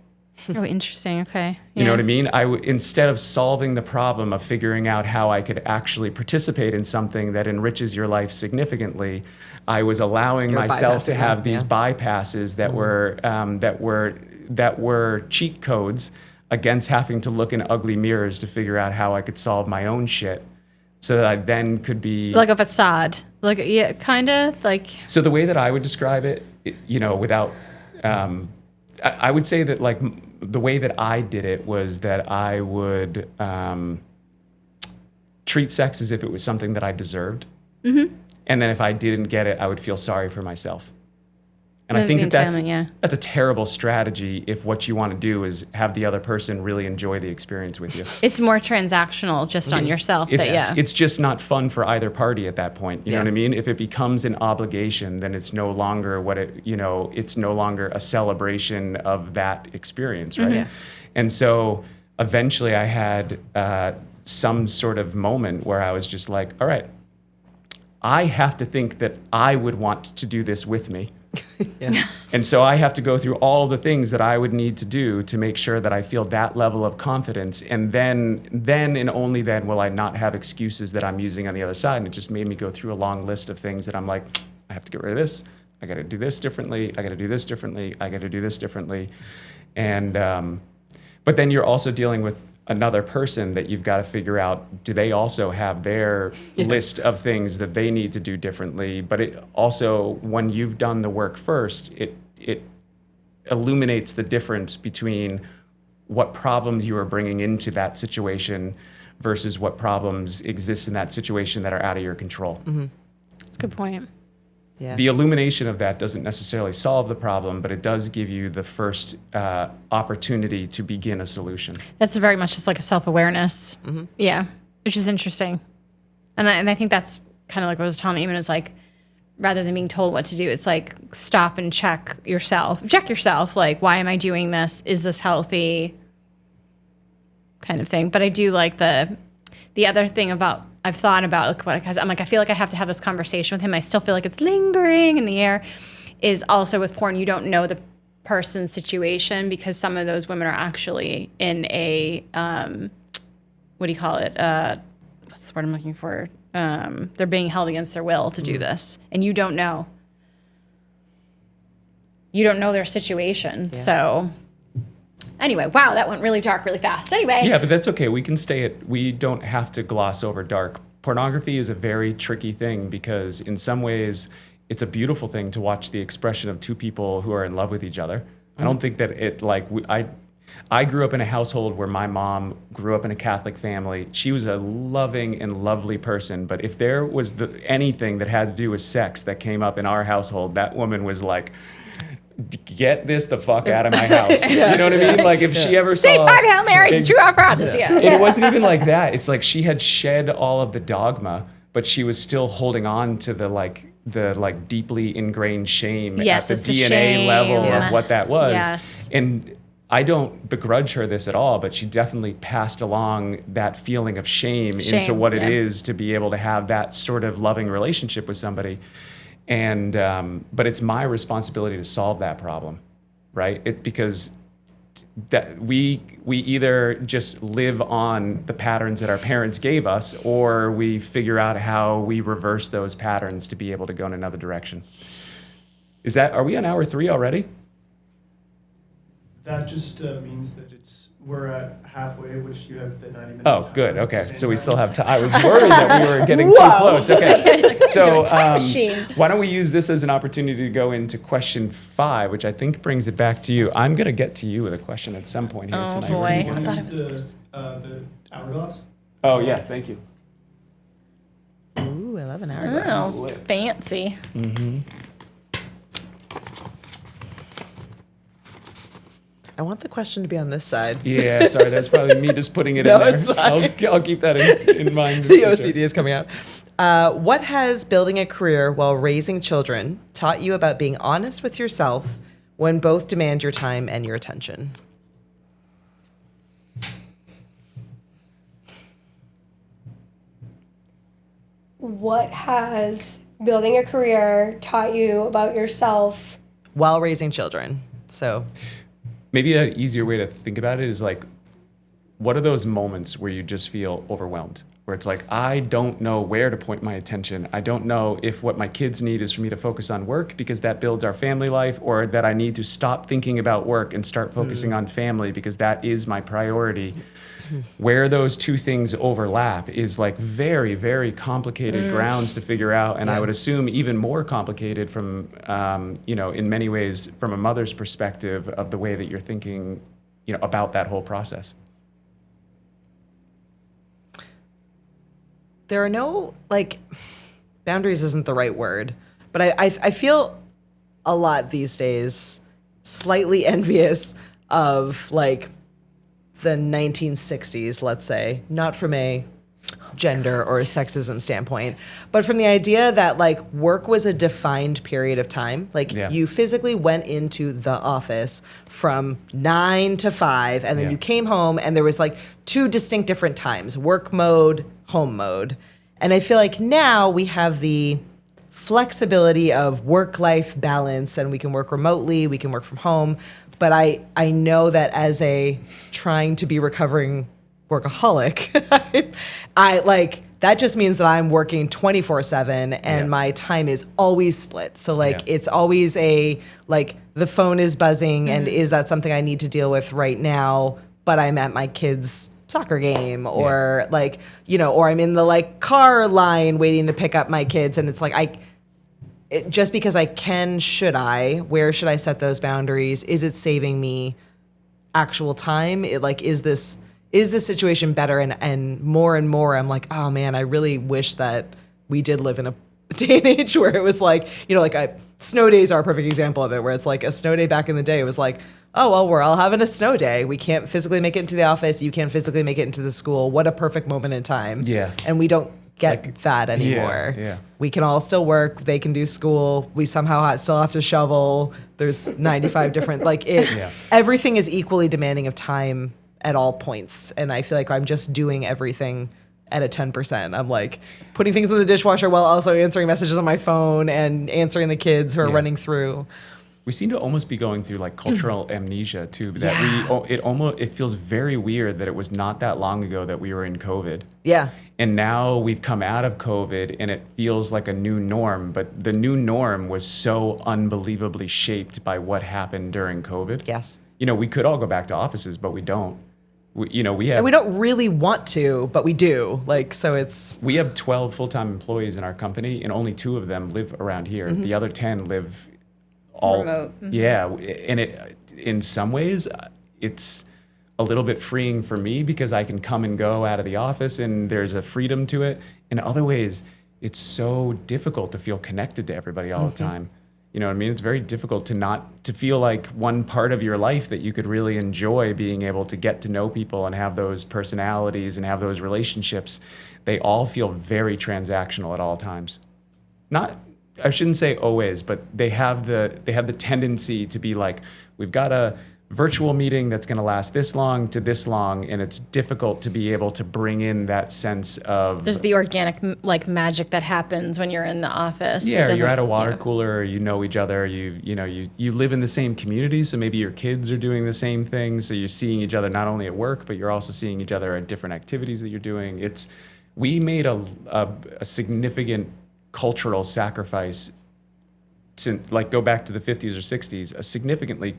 Oh, interesting. Okay. You know what I mean? Instead of solving the problem of figuring out how I could actually participate in something that enriches your life significantly, I was allowing You're myself to bypassing have that, these yeah. bypasses that were cheat codes against having to look in ugly mirrors to figure out how I could solve my own shit, so that I then could be Like a facade. Like, yeah, kind of like. So the way that I would describe it, without, I would say that like the way that I did it was that I would treat sex as if it was something that I deserved. Mm-hmm. And then if I didn't get it, I would feel sorry for myself. And I think The that's entitlement, yeah. a terrible strategy if what you want to do is have the other person really enjoy the experience with you. It's more transactional just on yourself. It's just not fun for either party at that point. You know Yeah. what I mean? If it becomes an obligation, then it's no longer it's no longer a celebration of that experience, right? Yeah. And so eventually I had some sort of moment where I was just like, all right, I have to think that I would want to do this with me. Yeah. And so I have to go through all the things that I would need to do to make sure that I feel that level of confidence. And then and only then will I not have excuses that I'm using on the other side. And it just made me go through a long list of things that I'm like, I have to get rid of this. I got to do this differently. I got to do this differently. I got to do this differently. And, but then you're also dealing with another person that you've got to figure out, do they also have their list of things that they need to do differently? But it also, when you've done the work first, it illuminates the difference between what problems you are bringing into that situation versus what problems exist in that situation that are out of your control. Mm-hmm. That's a good point. Yeah. The illumination of that doesn't necessarily solve the problem, but it does give you the first opportunity to begin a solution. That's very much just like a self-awareness. Mm-hmm. Yeah, which is interesting. And I think that's kind of like what I was telling Eamon, is like, rather than being told what to do, it's like stop and check yourself. Like, why am I doing this? Is this healthy? Kind of thing. But I do like the other thing about, I've thought about, like, because I'm like, I feel like I have to have this conversation with him. I still feel like it's lingering in the air. Is also with porn, you don't know the person's situation, because some of those women are actually in a, what do you call it? What's the word I'm looking for? They're being held against their will to do this, and you don't know. You don't know their situation, so. Anyway, wow, that went really dark really fast. Anyway. Yeah, but that's okay. We can we don't have to gloss over dark. Pornography is a very tricky thing, because in some ways it's a beautiful thing to watch the expression of two people who are in love with each other. Mm-hmm. I don't think that I grew up in a household where my mom grew up in a Catholic family. She was a loving and lovely person, but if there was anything that had to do with sex that came up in our household, that woman was like, get this the fuck out of my house. You know what I mean? Like if she ever Say saw 5 Hail Marys, 2 Our Fathers. Yeah. And it wasn't even like that. It's like she had shed all of the dogma, but she was still holding on to the deeply ingrained shame at the it's the DNA shame. level Yeah. of what that was. Yes. And I don't begrudge her this at all, but she definitely passed along that feeling of shame into what it is to be able to have that sort of loving relationship with somebody. And but it's my responsibility to solve that problem, right? Because that we either just live on the patterns that our parents gave us, or we figure out how we reverse those patterns to be able to go in another direction. Are we on hour 3 already? That just means that we're at halfway, which you have the 90-minute. Oh, good. Okay. So we still have time. I was worried that we were getting too close. Okay. So why don't we use this as an opportunity to go into question 5, which I think brings it back to you. I'm going to get to you with a question at some point here tonight. Boy. You I want thought to it use the hourglass? Oh, yeah. Thank you. Ooh, I love an hourglass. Oh, fancy. I want the question to be on this side. Yeah, sorry, that's probably me just putting it No, in there. it's fine. I'll keep that in mind. The OCD is coming out. What has building a career while raising children taught you about being honest with yourself when both demand your time and your attention? What has building a career taught you about yourself? While raising children. So, Maybe an easier way to think about it is like, what are those moments where you just feel overwhelmed? Where it's like, I don't know where to point my attention. I don't know if what my kids need is for me to focus on work because that builds our family life, or that I need to stop thinking about work and start focusing on family because that is my priority. Where those two things overlap is like very, very complicated grounds to figure out. And I would assume even more complicated from, in many ways, from a mother's perspective of the way that you're thinking, about that whole process. there are no, boundaries isn't the right word, but I feel a lot these days slightly envious of, the 1960s, let's say, not from a gender or a sexism standpoint, but from the idea that work was a defined period of time. You physically went into the office from 9 to 5, and then you came home, and there was two distinct different times: work mode, home mode. And I feel like now we have the flexibility of work-life balance, and we can work remotely, we can work from home. But I know that as a trying to be recovering workaholic, that just means that I'm working 24/7 and my time is always split. So it's always the phone is buzzing and is that something I need to deal with right now, but I'm at my kid's soccer game or or I'm in the car line waiting to pick up my kids, and it's just because I can, where should I set those boundaries? Is it saving me actual time? Is this situation better? And more, I'm oh man, I really wish that we did live in a day and age where it was snow days are a perfect example of it, where it's a snow day back in the day. It was oh, well, we're all having a snow day. We can't physically make it into the office. You can't physically make it into the school. What a perfect moment in time. Yeah. And we don't get that anymore. Yeah. We can all still work. They can do school. We somehow still have to shovel. There's 95 different, everything is equally demanding of time at all points. And I feel like I'm just doing everything at a 10%. I'm putting things in the dishwasher while also answering messages on my phone and answering the kids who are running through. We seem to almost be going through cultural amnesia too. That it feels very weird that it was not that long ago that we were in COVID. Yeah. And now we've come out of COVID and it feels like a new norm, but the new norm was so unbelievably shaped by what happened during COVID. Yes. We could all go back to offices, but we don't. We have, and we don't really want to, but we do. We have 12 full-time employees in our company, and only 2 of them live around here. Mm-hmm. The other 10 live all remote. Mm-hmm. Yeah, and it in some ways it's a little bit freeing for me because I can come and go out of the office and there's a freedom to it. In other ways, it's so difficult to feel connected to everybody all the time. You know what I mean? It's very difficult to feel like one part of your life that you could really enjoy being able to get to know people and have those personalities and have those relationships. They all feel very transactional at all times. I shouldn't say always, but they have the tendency to be we've got a virtual meeting that's going to last this long to this long, and it's difficult to be able to bring in that sense of there's the organic magic that happens when you're in the office. Yeah, you're at a water cooler, you know each other, you live in the same community, so maybe your kids are doing the same thing, so you're seeing each other not only at work, but you're also seeing each other at different activities that you're doing. We made a significant cultural sacrifice since go back to the 50s or 60s, a significantly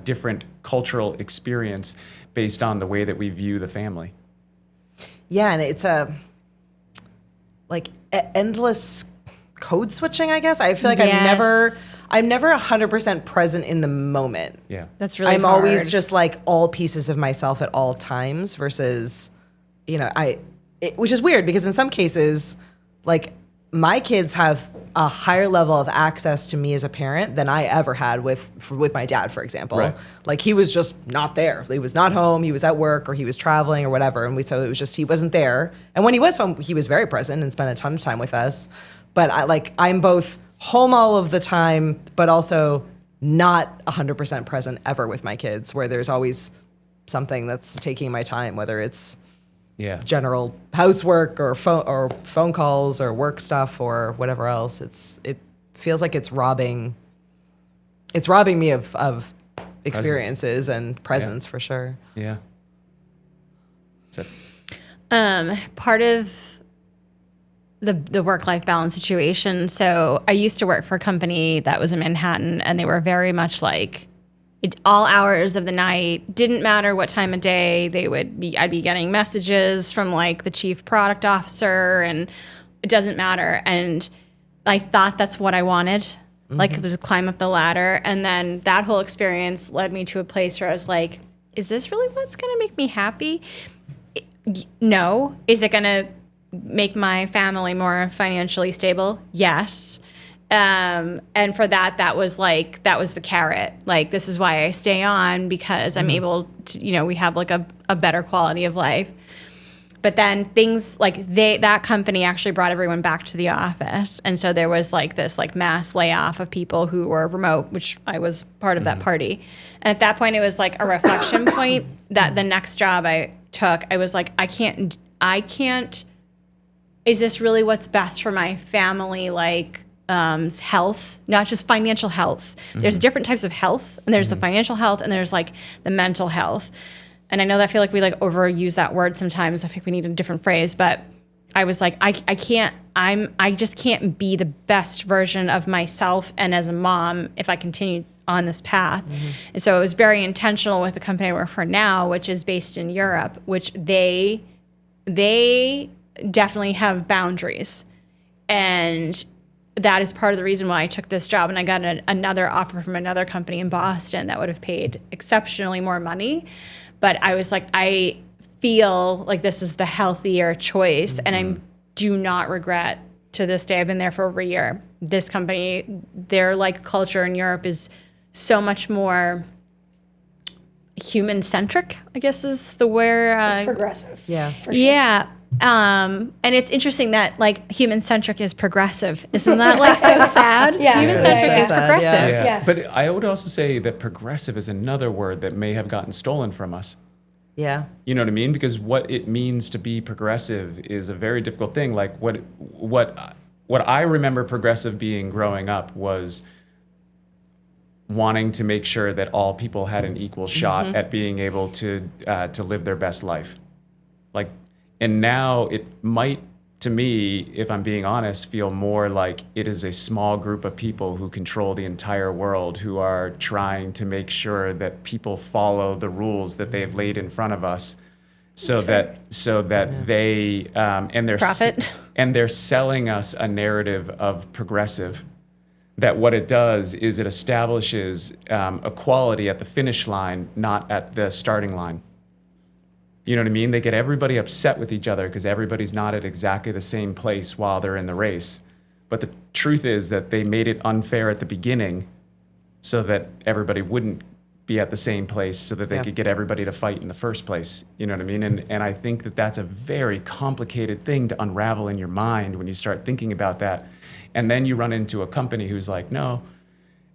different cultural experience based on the way that we view the family. Yeah, and it's endless code switching, I guess. I feel like I'm never 100% present in the moment. Yeah. That's really I'm hard. always just all pieces of myself at all times versus, which is weird because in some cases, my kids have a higher level of access to me as a parent than I ever had with my dad, for example. Right. Like he was just not there. He was not home. He was at work or he was traveling or whatever. And so it was just, he wasn't there. And when he was home, he was very present and spent a ton of time with us. But I'm both home all of the time, but also not 100% present ever with my kids, where there's always something that's taking my time, whether it's general housework or phone calls or work stuff or whatever else. It feels like it's robbing me of experiences and presence for sure. Yeah. So, Part of the work-life balance situation. So I used to work for a company that was in Manhattan, and they were very much like all hours of the night, didn't matter what time of day I'd be getting messages from like the chief product officer, and it doesn't matter. And I thought that's what I wanted, like to climb up the ladder. And then that whole experience led me to a place where I was like, is this really what's going to make me happy? No. Is it going to make my family more financially stable? Yes. And for that was the carrot. Like, this is why I stay on, because I'm able to, we have like a better quality of life. But then things like that company actually brought everyone back to the office. And so there was like this like mass layoff of people who were remote, which I was part of that party. And at that point, it was like a reflection point that the next job I took, I was like, I can't, is this really what's best for my family? Like, health, not just financial health. There's different types of health, and there's the financial health, and there's like the mental health. And I know that I feel like we like overuse that word sometimes. I think we need a different phrase, but I was like, I just can't be the best version of myself and as a mom if I continue on this path. And so it was very intentional with the company I work for now, which is based in Europe, which they definitely have boundaries. And that is part of the reason why I took this job. And I got another offer from another company in Boston that would have paid exceptionally more money. But I was like, I feel like this is the healthier choice. And I do not regret, to this day, I've been there for over a year. This company, their like culture in Europe is so much more human-centric, I guess is the word. It's progressive. Yeah. For sure. Yeah. And it's interesting that like human-centric is progressive. Isn't that like so sad? Yeah. Human-centric Yeah. is progressive. Yeah. But I would also say that progressive is another word that may have gotten stolen from us. Yeah. You know what I mean? Because what it means to be progressive is a very difficult thing. Like what I remember progressive being growing up was wanting to make sure that all people had an equal shot at being able to live their best life. Like, and now it might, to me, if I'm being honest, feel more like it is a small group of people who control the entire world, who are trying to make sure that people follow the rules that they've laid in front of us, so that they and they're Profit. And they're selling us a narrative of progressive. That what it does is it establishes equality at the finish line, not at the starting line. You know what I mean? They get everybody upset with each other because everybody's not at exactly the same place while they're in the race. But the truth is that they made it unfair at the beginning so that everybody wouldn't be at the same place, so that they could get everybody to fight in the first place. You know what I mean? And I think that that's a very complicated thing to unravel in your mind when you start thinking about that. And then you run into a company who's like, no,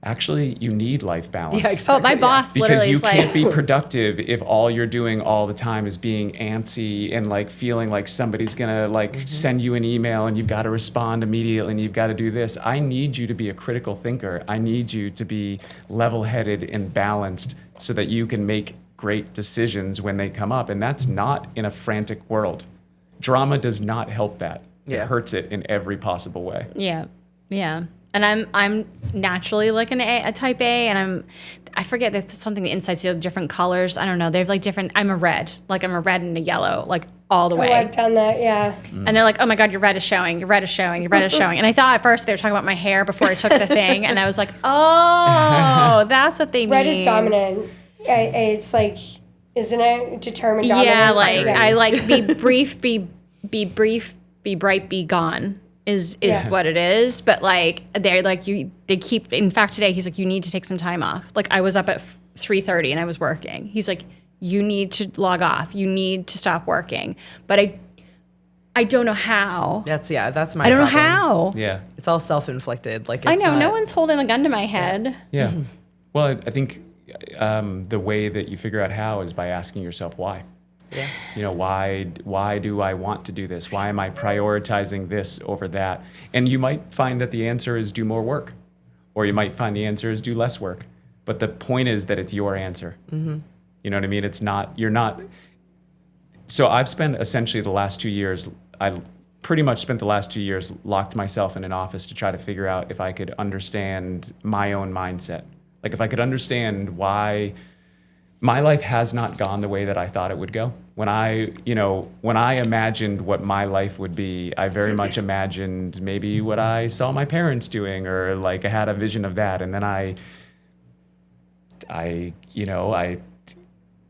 actually, you need life balance. Yeah, exactly. Oh, my boss Because literally you is can't like, be productive if all you're doing all the time is being antsy and like feeling like somebody's gonna like send you an email and you've got to respond immediately and you've got to do this. I need you to be a critical thinker. I need you to be level-headed and balanced so that you can make great decisions when they come up. And that's not in a frantic world. Drama does not help that. Yeah. It hurts it in every possible way. yeah. And I'm naturally like a type A, and I forget that's something the insides, you have different colors. I don't know. They have like different. I'm a red and a yellow, like all the way. Oh, I've done that, yeah. And they're like, oh my God, your red is showing, your red is showing, your red is showing. And I thought at first they were talking about my hair before I took the thing, and I was like, oh, that's what they mean. Red is dominant. It's like, isn't it? Determined dominance. Yeah, like I like be brief, be brief, be bright, be gone. is Yeah. what it is. But like they're like they keep. In fact, today he's like, you need to take some time off. Like I was up at 3:30 and I was working. He's like, you need to log off. You need to stop working. But I don't know how. That's my I don't problem. know how. Yeah. It's all self-inflicted. Like, I it's know no not- one's holding a gun to my head. Yeah. Well, I think the way that you figure out how is by asking yourself why. Yeah. You know, why do I want to do this? Why am I prioritizing this over that? And you might find that the answer is do more work, or you might find the answer is do less work. But the point is that it's your answer. Mm-hmm. You know what I mean? It's not, you're not. So I've spent essentially the last 2 years, I pretty much spent the last 2 years locked myself in an office to try to figure out if I could understand my own mindset. Like if I could understand why my life has not gone the way that I thought it would go. When I imagined what my life would be, I very much imagined maybe what I saw my parents doing, or like I had a vision of that. And then I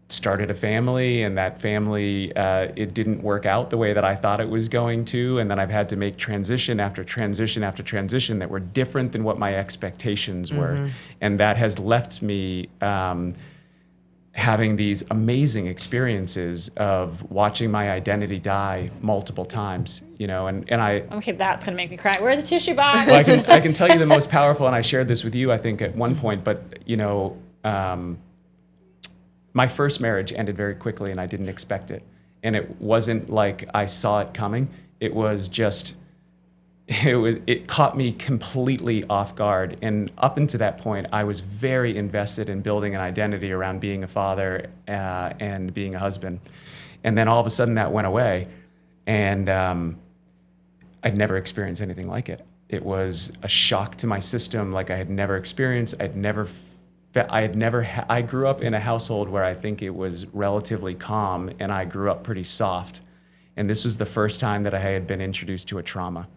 started a family, and that family, it didn't work out the way that I thought it was going to. And then I've had to make transition after transition after transition that were different than what my expectations were. And that has left me having these amazing experiences of watching my identity die multiple times, you know, and I, Okay, that's gonna make me cry. Where's the tissue box? well, I can tell you the most powerful, and I shared this with you, I think, at one point, but, you know, my first marriage ended very quickly, and I didn't expect it. And it wasn't like I saw it coming. It was just, it caught me completely off guard. And up until that point, I was very invested in building an identity around being a father and being a husband. And then all of a sudden that went away, and I'd never experienced anything like it. It was a shock to my system like I had never experienced. I grew up in a household where I think it was relatively calm, and I grew up pretty soft. And this was the first time that I had been introduced to a trauma.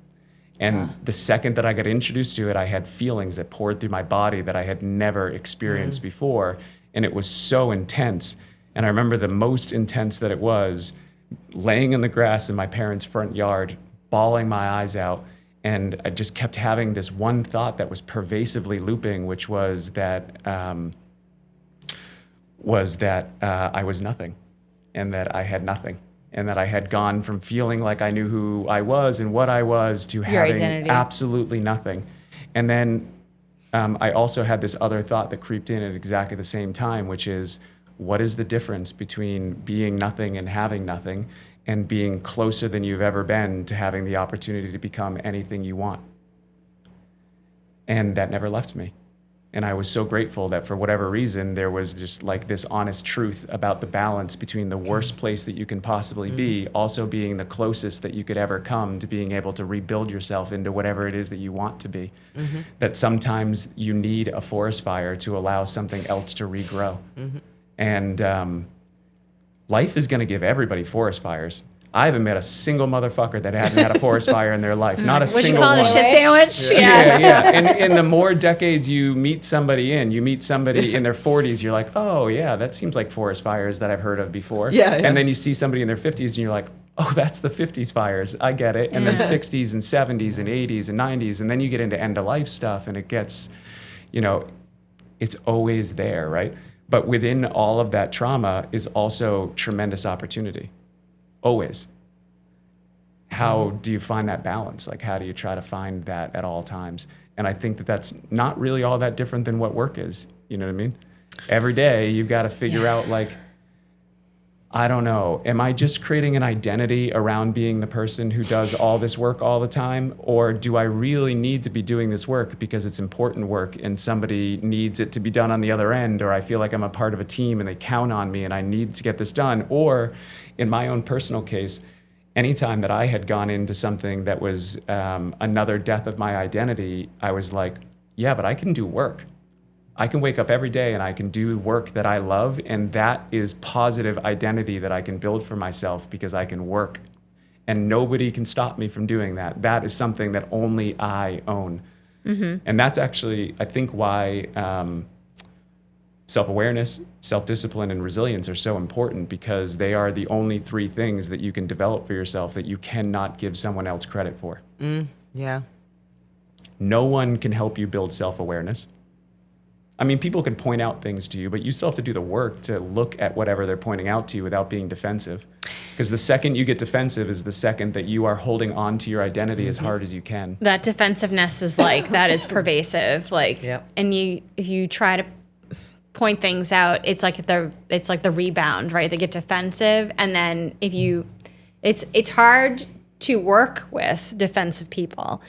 And the second that I got introduced to it, I had feelings that poured through my body that I had never experienced before. And it was so intense. And I remember the most intense that it was laying in the grass in my parents' front yard, bawling my eyes out. And I just kept having this one thought that was pervasively looping, which was that I was nothing, and that I had nothing, and that I had gone from feeling like I knew who I was and what I was to having identity. absolutely nothing. And then I also had this other thought that creeped in at exactly the same time, which is, what is the difference between being nothing and having nothing, and being closer than you've ever been to having the opportunity to become anything you want? And that never left me. And I was so grateful that for whatever reason, there was just like this honest truth about the balance between the worst place that you can possibly be, also being the closest that you could ever come to being able to rebuild yourself into whatever it is that you want to be. That sometimes you need a forest fire to allow something else to regrow. And life is going to give everybody forest fires. I haven't met a single motherfucker that hasn't had a forest fire in their life. Not a Would you single call it a one. shit sandwich? Yeah. And the more decades you meet somebody in their 40s, you're like, oh yeah, that seems like forest fires that I've heard of before. Yeah. And then you see somebody in their 50s and you're like, oh, that's the 50s fires. I get it. And then 60s and 70s and 80s and 90s. And then you get into end of life stuff, and it gets, you know, it's always there, right? But within all of that trauma is also tremendous opportunity. Always. How do you find that balance? Like, how do you try to find that at all times? And I think that that's not really all that different than what work is. You know what I mean? Every day you've got to figure out, like, I don't know, am I just creating an identity around being the person who does all this work all the time? Or do I really need to be doing this work because it's important work and somebody needs it to be done on the other end? Or I feel like I'm a part of a team and they count on me and I need to get this done? Or in my own personal case, anytime that I had gone into something that was another death of my identity, I was like, yeah, but I can do work. I can wake up every day and I can do work that I love, and that is positive identity that I can build for myself because I can work. And nobody can stop me from doing that. That is something that only I own. And that's actually, I think, why self-awareness, self-discipline, and resilience are so important, because they are the only three things that you can develop for yourself that you cannot give someone else credit for. Yeah. No one can help you build self-awareness. I mean, people can point out things to you, but you still have to do the work to look at whatever they're pointing out to you without being defensive. Because the second you get defensive is the second that you are holding on to your identity as hard as you can. That defensiveness is like, that is pervasive. Like, Yep. and if you try to point things out, it's like the rebound, right? They get defensive. And then it's hard to work with defensive people.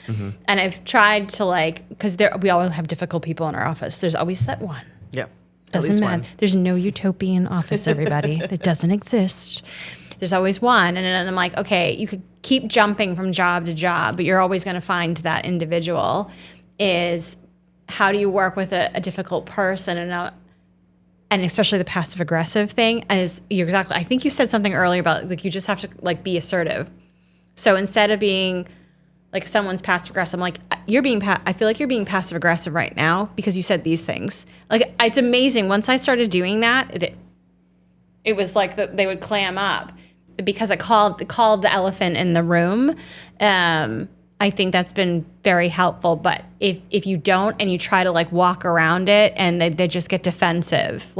And I've tried to because we always have difficult people in our office. There's always that one. Yep. Doesn't matter. There's no utopian office, everybody. It doesn't exist. There's always one. And then I'm like, okay, you could keep jumping from job to job, but you're always going to find that individual. Is how do you work with a difficult person and especially the passive aggressive thing is I think you said something earlier about you just have to be assertive. So instead of being if someone's passive aggressive, I'm like, I feel like you're being passive aggressive right now because you said these things. It's amazing. Once I started doing that, it was like they would clam up because I called the elephant in the room. I think that's been very helpful. But if you don't and you try to walk around it and they just get defensive,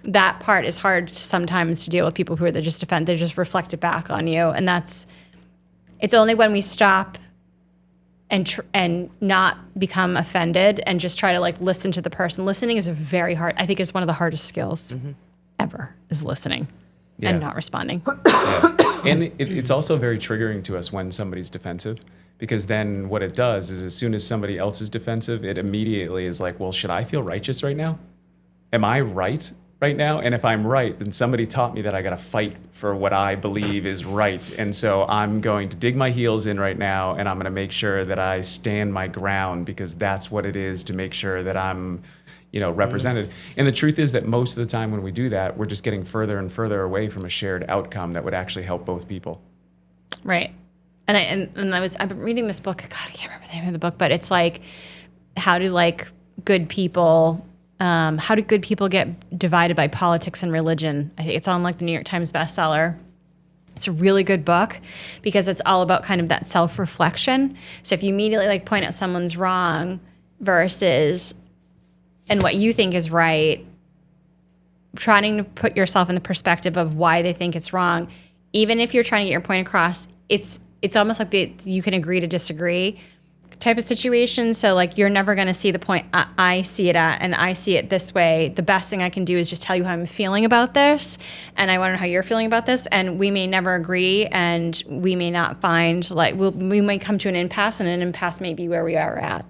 that part is hard sometimes to deal with people who are just defensive. They just reflect it back on you, and it's only when we stop and not become offended and just try to listen to the person. Listening is very hard. I think it's one of the hardest skills ever is listening and not responding. Yeah. And it's also very triggering to us when somebody's defensive, because then what it does is as soon as somebody else is defensive, it immediately is like, well, should I feel righteous right now? Am I right right now? And if I'm right, then somebody taught me that I got to fight for what I believe is right. And so I'm going to dig my heels in right now, and I'm going to make sure that I stand my ground, because that's what it is to make sure that I'm, represented. And the truth is that most of the time when we do that, we're just getting further and further away from a shared outcome that would actually help both people. Right. And I've been reading this book. God, I can't remember the name of the book, but it's how do good people get divided by politics and religion? I think it's on the New York Times bestseller. It's a really good book because it's all about kind of that self-reflection. So if you immediately point out someone's wrong versus and what you think is right, trying to put yourself in the perspective of why they think it's wrong, even if you're trying to get your point across, it's almost like you can agree to disagree type of situation. So you're never going to see the point I see it at, and I see it this way. The best thing I can do is just tell you how I'm feeling about this, and I want to know how you're feeling about this. And we may never agree, and we may not find we might come to an impasse, and an impasse may be where we are at,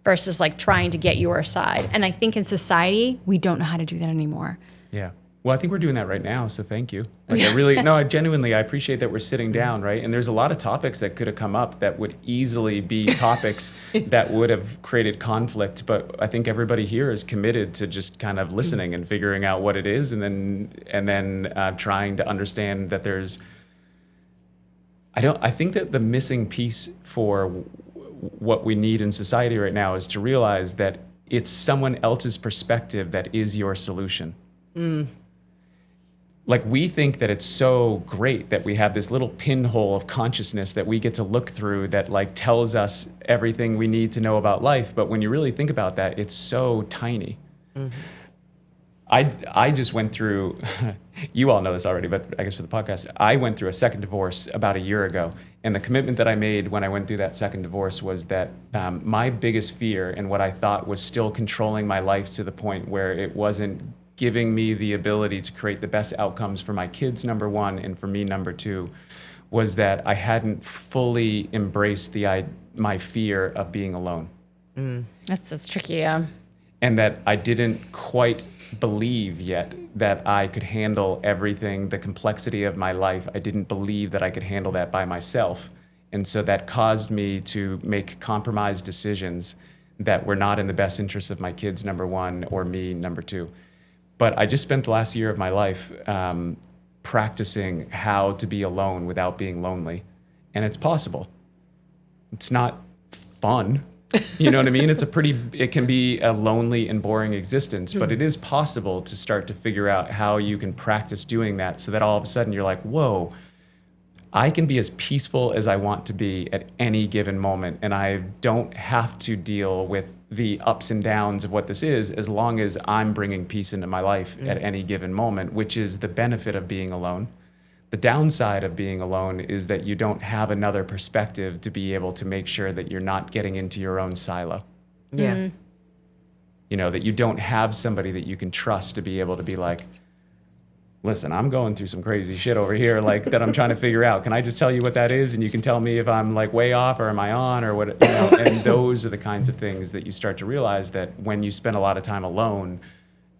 versus trying to get your side. And I think in society we don't know how to do that anymore. Yeah. Well, I think we're doing that right now, so thank you. I genuinely, I appreciate that we're sitting down, right? And there's a lot of topics that could have come up that would easily be topics that would have created conflict, but I think everybody here is committed to just kind of listening and figuring out what it is, and then trying to understand that there's. I think that the missing piece for what we need in society right now is to realize that it's someone else's perspective that is your solution. We think that it's so great that we have this little pinhole of consciousness that we get to look through that tells us everything we need to know about life. But when you really think about that, it's so tiny. I just went through, you all know this already, but I guess for the podcast, I went through a second divorce about a year ago. And the commitment that I made when I went through that second divorce was that my biggest fear and what I thought was still controlling my life to the point where it wasn't giving me the ability to create the best outcomes for my kids, number one, and for me, number two, was that I hadn't fully embraced my fear of being alone. That's tricky, yeah. And that I didn't quite believe yet that I could handle everything, the complexity of my life. I didn't believe that I could handle that by myself. And so that caused me to make compromised decisions that were not in the best interest of my kids, number one, or me, number two. But I just spent the last year of my life practicing how to be alone without being lonely. And it's possible. It's not fun. You know what I mean? It can be a lonely and boring existence, but it is possible to start to figure out how you can practice doing that so that all of a sudden you're like, whoa, I can be as peaceful as I want to be at any given moment, and I don't have to deal with the ups and downs of what this is, as long as I'm bringing peace into my life at any given moment, which is the benefit of being alone. The downside of being alone is that you don't have another perspective to be able to make sure that you're not getting into your own silo. Yeah. You know, that you don't have somebody that you can trust to be able to be like, listen, I'm going through some crazy shit over here, like that I'm trying to figure out. Can I just tell you what that is? And you can tell me if I'm like way off or am I on or what, you know, and those are the kinds of things that you start to realize that when you spend a lot of time alone,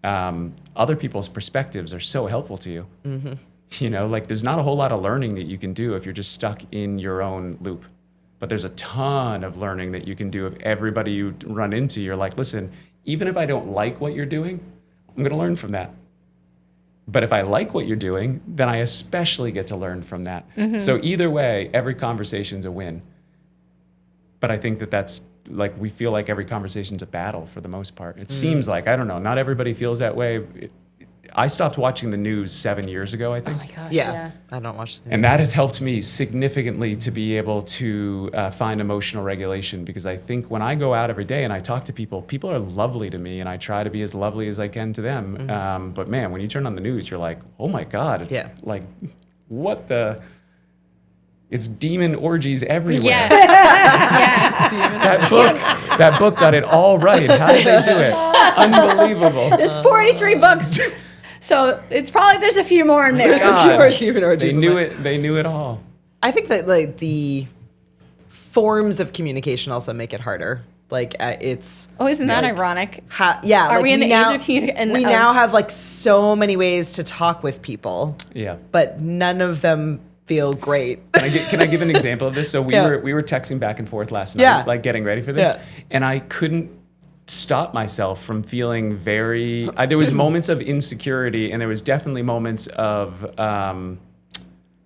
other people's perspectives are so helpful to you. Mm-hmm. You know, like there's not a whole lot of learning that you can do if you're just stuck in your own loop. But there's a ton of learning that you can do if everybody you run into, you're like, listen, even if I don't like what you're doing, I'm going to learn from that. But if I like what you're doing, then I especially get to learn from that. Mm-hmm. So either way, every conversation's a win. But I think that that's like, we feel like every conversation's a battle for the most part. It seems like, I don't know, not everybody feels that way. I stopped watching the news 7 years ago, I think. Oh my gosh. Yeah. I don't watch the news. And that has helped me significantly to be able to find emotional regulation, because I think when I go out every day and I talk to people, people are lovely to me and I try to be as lovely as I can to them. Mm-hmm. But man, when you turn on the news, you're like, oh my God, like what the... It's demon orgies everywhere. Yes. Yes. That book got it all right. How did they do it? Unbelievable. There's 43 books. So it's probably, there's a few more in there. There's a few more human orgies. They knew it. They knew it all. I think that like the forms of communication also make it harder. Like it's. Oh, isn't that ironic? Yeah. Are like we in the now, age of communication? We now have like so many ways to talk with people. Yeah. But none of them feel great. Can I give an example of this? So we were texting back and forth last night, like getting ready for this, and I couldn't stop myself from feeling very. There was moments of insecurity, and there was definitely moments of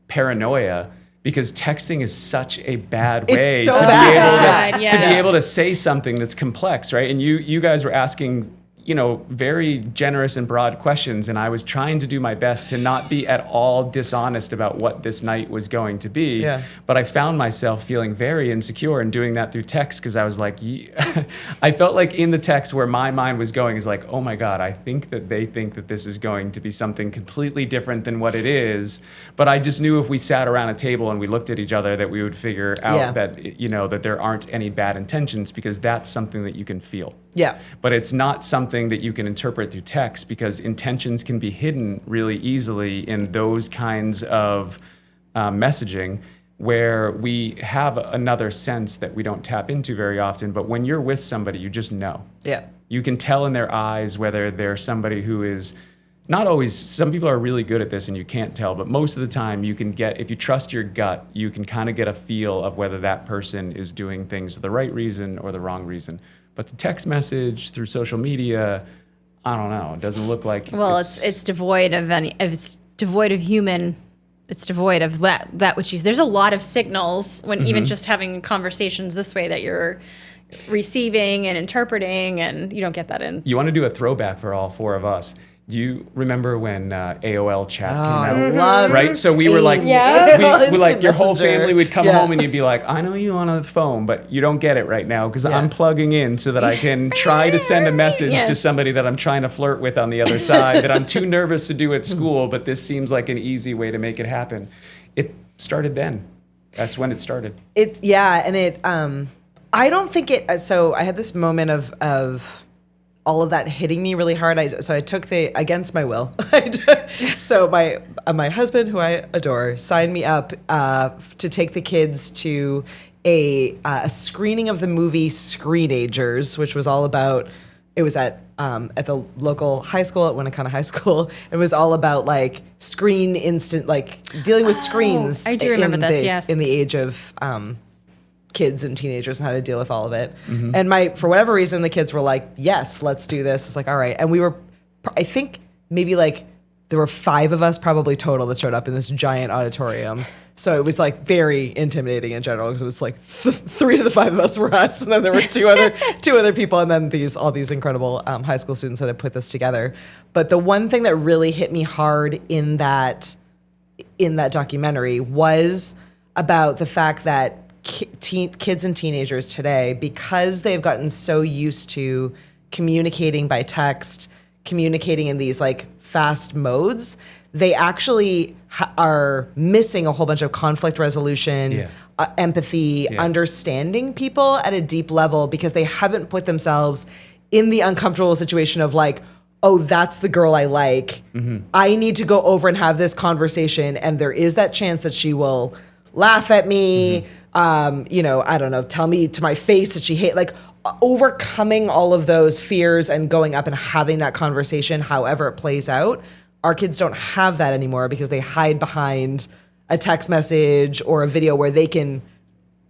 paranoia, because texting is such a bad way so to bad. to be able to say something that's complex, right? And you guys were asking, you know, very generous and broad questions, and I was trying to do my best to not be at all dishonest about what this night was going to be. Yeah. But I found myself feeling very insecure and doing that through text, because I was like, I felt like in the text where my mind was going is like, oh my God, I think that they think that this is going to be something completely different than what it is. But I just knew if we sat around a table and we looked at each other that we would figure out that, you know, that there aren't any bad intentions, because that's something that you can feel. Yeah. But it's not something that you can interpret through text, because intentions can be hidden really easily in those kinds of messaging, where we have another sense that we don't tap into very often. But when you're with somebody, you just know. Yeah. You can tell in their eyes whether they're somebody who is not always, some people are really good at this and you can't tell, but most of the time you can get, if you trust your gut, you can kind of get a feel of whether that person is doing things for the right reason or the wrong reason. But the text message through social media, I don't know. It doesn't look like. Well, it's devoid of any. It's devoid of human. It's devoid of that which you. There's a lot of signals when even just having conversations this way that you're receiving and interpreting, and you don't get that in. You want to do a throwback for all four of us. Do you remember when AOL chat came out? I loved right? So we were like, we like your whole family would come home and you'd be like, I know you on the phone, but you don't get it right now because I'm plugging in so that I can try to send a message to somebody that I'm trying to flirt with on the other side that I'm too nervous to do at school, but this seems like an easy way to make it happen. It started then. That's when it started. I don't think it. So I had this moment of all of that hitting me really hard. So I took against my will. So my husband, who I adore, signed me up to take the kids to a screening of the movie Screenagers, which was all about. It was at the local high school at Winnacunnet High School. It was all about like dealing with screens. I do remember this. Yes, in the age of. Kids and teenagers and how to deal with all of it. Mm-hmm. And for whatever reason, the kids were like, yes, let's do this. It's like, all right. And we were, I think maybe like there were 5 of us probably total that showed up in this giant auditorium. So it was like very intimidating in general because it was like 3 of the 5 of us were us. And then there were two other people. And then all these incredible high school students that had put this together. But the one thing that really hit me hard in that in that documentary was about the fact that kids and teenagers today, because they've gotten so used to communicating by text, communicating in these like fast modes, they actually are missing a whole bunch of conflict resolution, empathy, understanding people at a deep level, because they haven't put themselves in the uncomfortable situation of like, oh, that's the girl I like. I need to go over and have this conversation, and there is that chance that she will laugh at me, you know, I don't know, tell me to my face that she hate, like overcoming all of those fears and going up and having that conversation, however it plays out. Our kids don't have that anymore because they hide behind a text message or a video where they can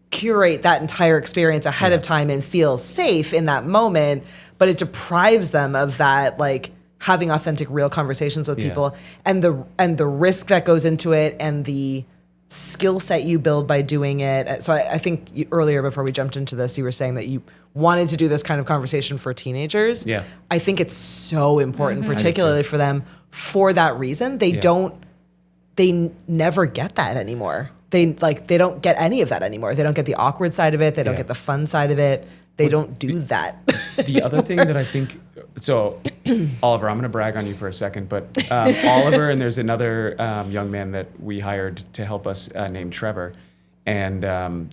curate that entire experience ahead of time and feel safe in that moment, but it deprives them of that, like having authentic, real conversations with people, and the risk that goes into it, and the skill set you build by doing it. So I think earlier, before we jumped into this, you were saying that you wanted to do this kind of conversation for teenagers. Yeah. I think it's so important, particularly for them, for that reason. They never get that anymore. They don't get any of that anymore. They don't get the awkward side of it. They don't get the fun side of it. They don't do that. The other thing that I think, so Oliver, I'm going to brag on you for a second, but Oliver, and there's another young man that we hired to help us named Trevor, and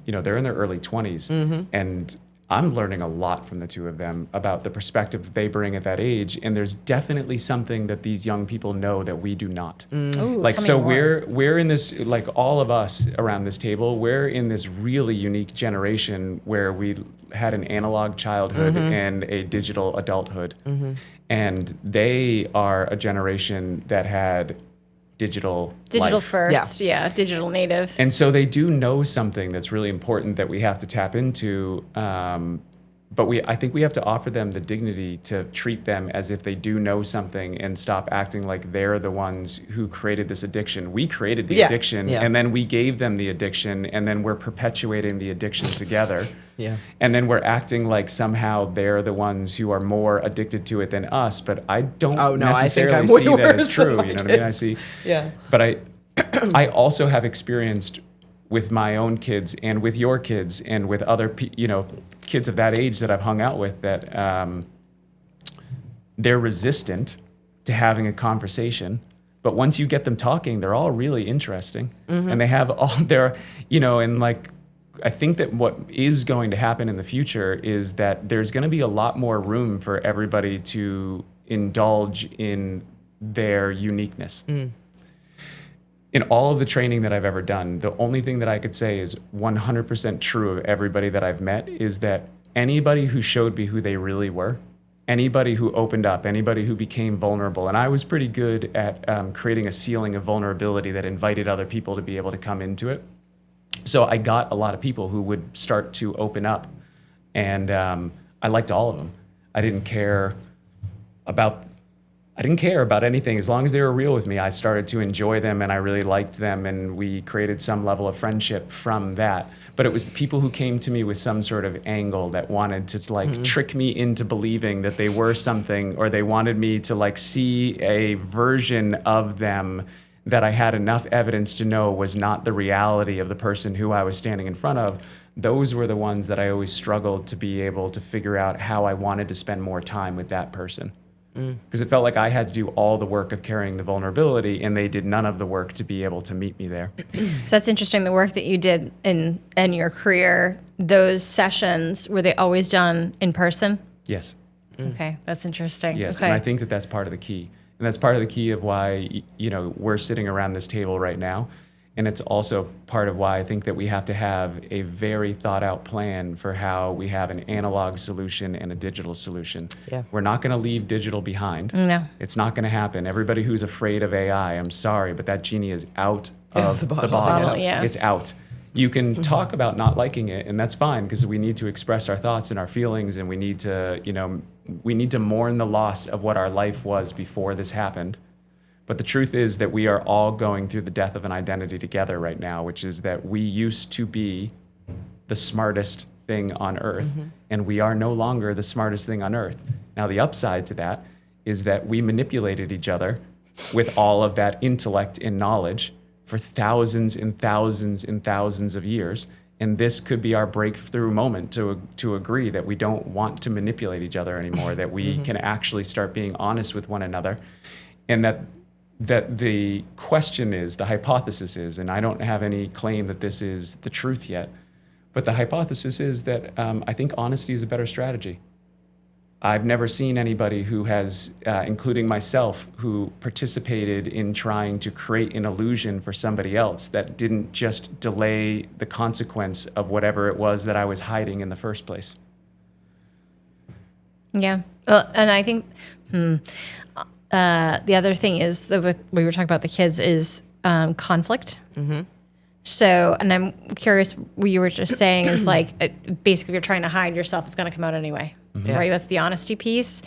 you know, they're in their early 20s, and I'm learning a lot from the two of them about the perspective they bring at that age, and there's definitely something that these young people know that we do not. Ooh, Like, tell so me more. we're in this, like all of us around this table, we're in this really unique generation where we had an analog childhood and a digital adulthood, and they are a generation that had digital life. first, digital native. And so they do know something that's really important that we have to tap into. But I think we have to offer them the dignity to treat them as if they do know something and stop acting like they're the ones who created this addiction. We created the addiction, and then we gave them the addiction, and then we're perpetuating the addiction together. And then we're acting like somehow they're the ones who are more addicted to it than us. But I don't necessarily see that as true. You know what I mean? I see. But I also have experienced with my own kids and with your kids and with other kids of that age that I've hung out with, that they're resistant to having a conversation. But once you get them talking, they're all really interesting, and they have all their, and like, I think that what is going to happen in the future is that there's going to be a lot more room for everybody to indulge in their uniqueness. In all of the training that I've ever done, the only thing that I could say is 100% true of everybody that I've met is that anybody who showed me who they really were, anybody who opened up, anybody who became vulnerable, and I was pretty good at creating a ceiling of vulnerability that invited other people to be able to come into it. So I got a lot of people who would start to open up, and I liked all of them. I didn't care about anything. As long as they were real with me, I started to enjoy them, and I really liked them, and we created some level of friendship from that. But it was the people who came to me with some sort of angle that wanted to trick me into believing that they were something, or they wanted me to see a version of them that I had enough evidence to know was not the reality of the person who I was standing in front of. Those were the ones that I always struggled to be able to figure out how I wanted to spend more time with that person. Because it felt like I had to do all the work of carrying the vulnerability, and they did none of the work to be able to meet me there. So that's interesting. The work that you did in your career, those sessions, were they always done in person? Yes. Okay, that's interesting. Yes, okay. and I think that that's part of the key. And that's part of the key of why, we're sitting around this table right now. And it's also part of why I think that we have to have a very thought out plan for how we have an analog solution and a digital solution. We're not going to leave digital behind. No. It's not going to happen. Everybody who's afraid of AI, I'm sorry, but that genie is out of the bottle. It's out. You can talk about not liking it, and that's fine, because we need to express our thoughts and our feelings, and we need to mourn the loss of what our life was before this happened. But the truth is that we are all going through the death of an identity together right now, which is that we used to be the smartest thing on earth, and we are no longer the smartest thing on earth. Now, the upside to that is that we manipulated each other with all of that intellect and knowledge for thousands and thousands and thousands of years. And this could be our breakthrough moment to agree that we don't want to manipulate each other anymore, that we can actually start being honest with one another. And that the question is, the hypothesis is, and I don't have any claim that this is the truth yet, but the hypothesis is that I think honesty is a better strategy. I've never seen anybody who has, including myself, who participated in trying to create an illusion for somebody else that didn't just delay the consequence of whatever it was that I was hiding in the first place. Yeah. Well, and I think the other thing is that we were talking about the kids is conflict. Mm-hmm. So, and I'm curious, what you were just saying is like, basically, if you're trying to hide yourself, it's going to come out anyway, right? That's the honesty piece.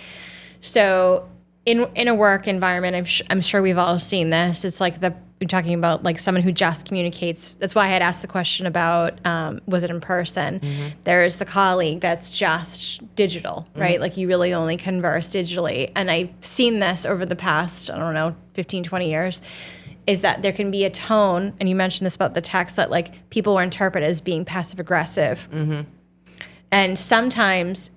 So, in a work environment, I'm sure we've all seen this. It's like we're talking about like someone who just communicates. That's why I had asked the question about was it in person? Mm-hmm. There's the colleague that's just digital, right? Like you really only converse digitally. And I've seen this over the past, 15, 20 years. Is that there can be a tone, and you mentioned this about the text, that like people will interpret as being passive aggressive. Mm-hmm. And sometimes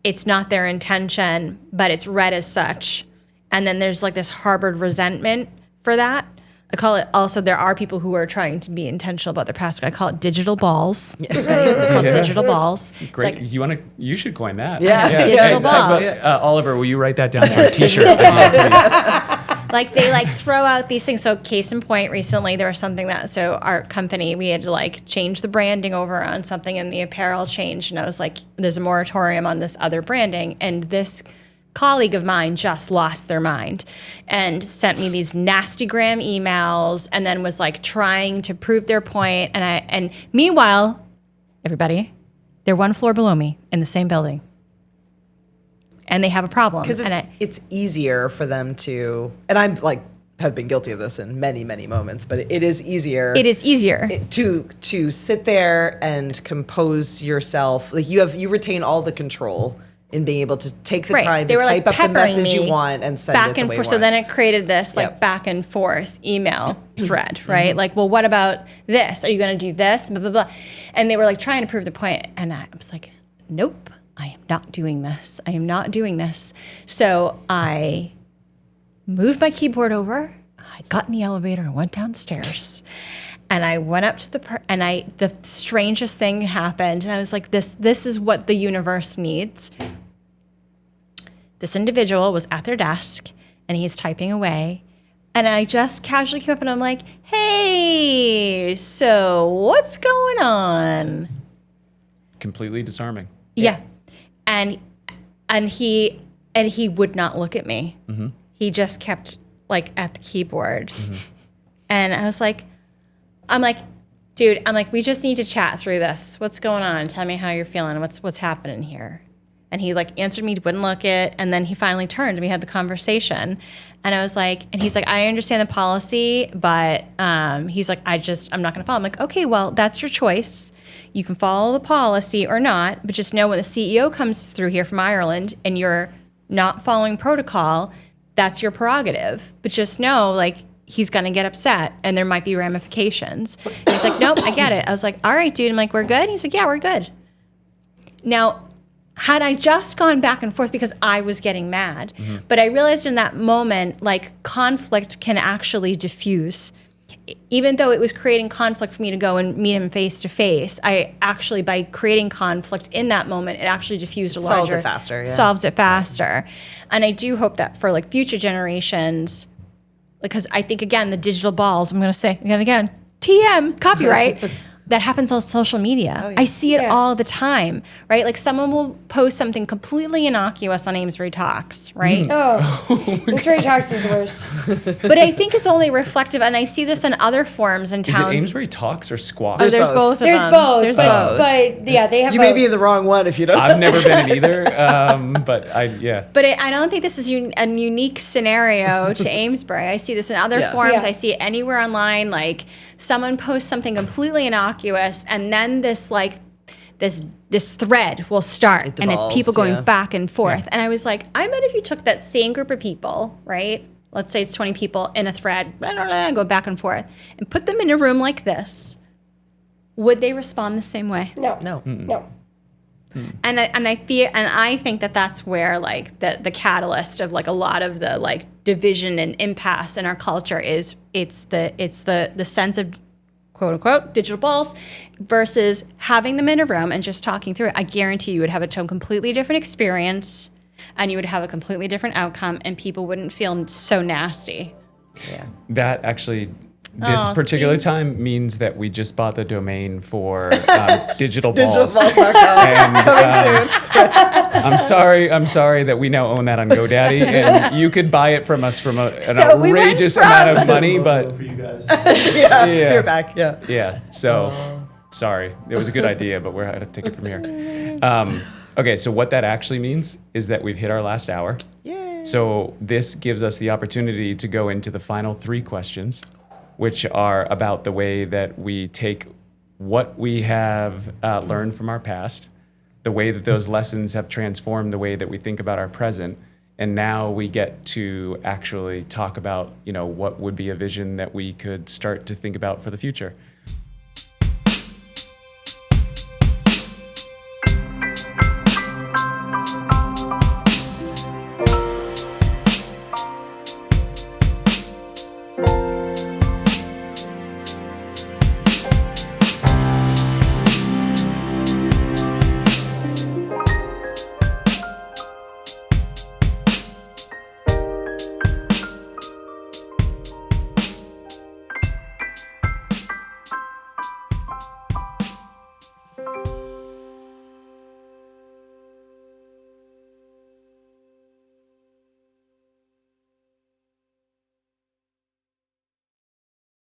it's not their intention, but it's read as such. And then there's like this harbored resentment for that. I call it also, there are people who are trying to be intentional about their past. I call it digital balls. Right? It's called digital balls. Great. It's like, You should coin that. Yeah. Digital Talk balls. about, Oliver, will you write that down for a t-shirt? Please? Like they like throw out these things. So case in point, recently there was something so our company, we had to like change the branding over on something and the apparel changed. And I was like, there's a moratorium on this other branding. And this colleague of mine just lost their mind and sent me these nasty gram emails and then was like trying to prove their point. And meanwhile, everybody, they're one floor below me in the same building. And they have a problem. Because it's easier for them to, and I'm like, have been guilty of this in many, many moments, but it is easier. It is easier to sit there and compose yourself. Like you retain all the control in being able to take the time to type up the message you want and send back it the and way forth. you So want. then it created this like back and forth email thread, right? Like, well, what about this? Are you going to do this? Blah, blah, blah. And they were like trying to prove the point. And I was like, nope. I am not doing this. I am not doing this. So I moved my keyboard over. I got in the elevator and went downstairs. And I went up to the strangest thing happened. And I was like, this is what the universe needs. This individual was at their desk and he's typing away. And I just casually came up and I'm like, hey, so what's going on? Completely disarming. Yeah. And he would not look at me. Mm-hmm. He just kept like at the keyboard. Mm-hmm. And I was like, dude, we just need to chat through this. What's going on? Tell me how you're feeling. What's happening here? And he like answered me, wouldn't look it. And then he finally turned and we had the conversation. And I was like, and he's like, I understand the policy, but he's like, I'm not going to follow. I'm like, okay, well, that's your choice. You can follow the policy or not, but just know when the CEO comes through here from Ireland and you're not following protocol, that's your prerogative. But just know, like, he's going to get upset and there might be ramifications. And he's like, nope, I get it. I was like, all right, dude. I'm like, we're good? He's like, yeah, we're good. Now, had I just gone back and forth because I was getting mad, but I realized in that moment, like, conflict can actually diffuse. Even though it was creating conflict for me to go and meet him face to face, I actually, by creating conflict in that moment, it actually diffused a larger... Solves it faster, yeah. Solves it faster. And I do hope that for like future generations, because I think, again, the digital balls, I'm going to say again, TM, copyright, that happens on social media. Oh, yeah. I see it all the time, right? Like someone will post something completely innocuous on Amesbury Talks, right? Oh, Amesbury Talks is the worst. But I think it's only reflective, and I see this in other forms in Is it town. Amesbury Talks or Squawk? Oh, there's both of There's them. both. There's but, both. But yeah, they have You both. may be in the wrong one if you don't. I've never been in either, but yeah. But I don't think this is a unique scenario to Amesbury. I see this in other forms. Yeah. I see it anywhere online. Like someone posts something completely innocuous, and then this thread will start, and it's people going back and forth. And I was like, I bet if you took that same group of people, right? let's say it's 20 people in a thread, blah, blah, blah, go back and forth, and put them in a room like this, would they respond the same way? No. No. No. And I think that that's where like the catalyst of like a lot of the like division and impasse in our culture is it's the sense of quote unquote digital balls versus having them in a room and just talking through it. I guarantee you would have a completely different experience and you would have a completely different outcome and people wouldn't feel so nasty. Yeah. That actually, this Oh, particular see? time means that we just bought the domain for digital Digital balls. balls.com. And, Coming soon. I'm sorry that we now own that on GoDaddy, and you could buy it from us from an So we went outrageous from- amount of money, Logo but for you guys. Yeah. Yeah. Beer back. Yeah. yeah. So sorry, it was a good idea, but we're going to take it from here. Okay, so what that actually means is that we've hit our last hour. Yay. So this gives us the opportunity to go into the final 3 questions, which are about the way that we take what we have learned from our past, the way that those lessons have transformed the way that we think about our present, and now we get to actually talk about, what would be a vision that we could start to think about for the future.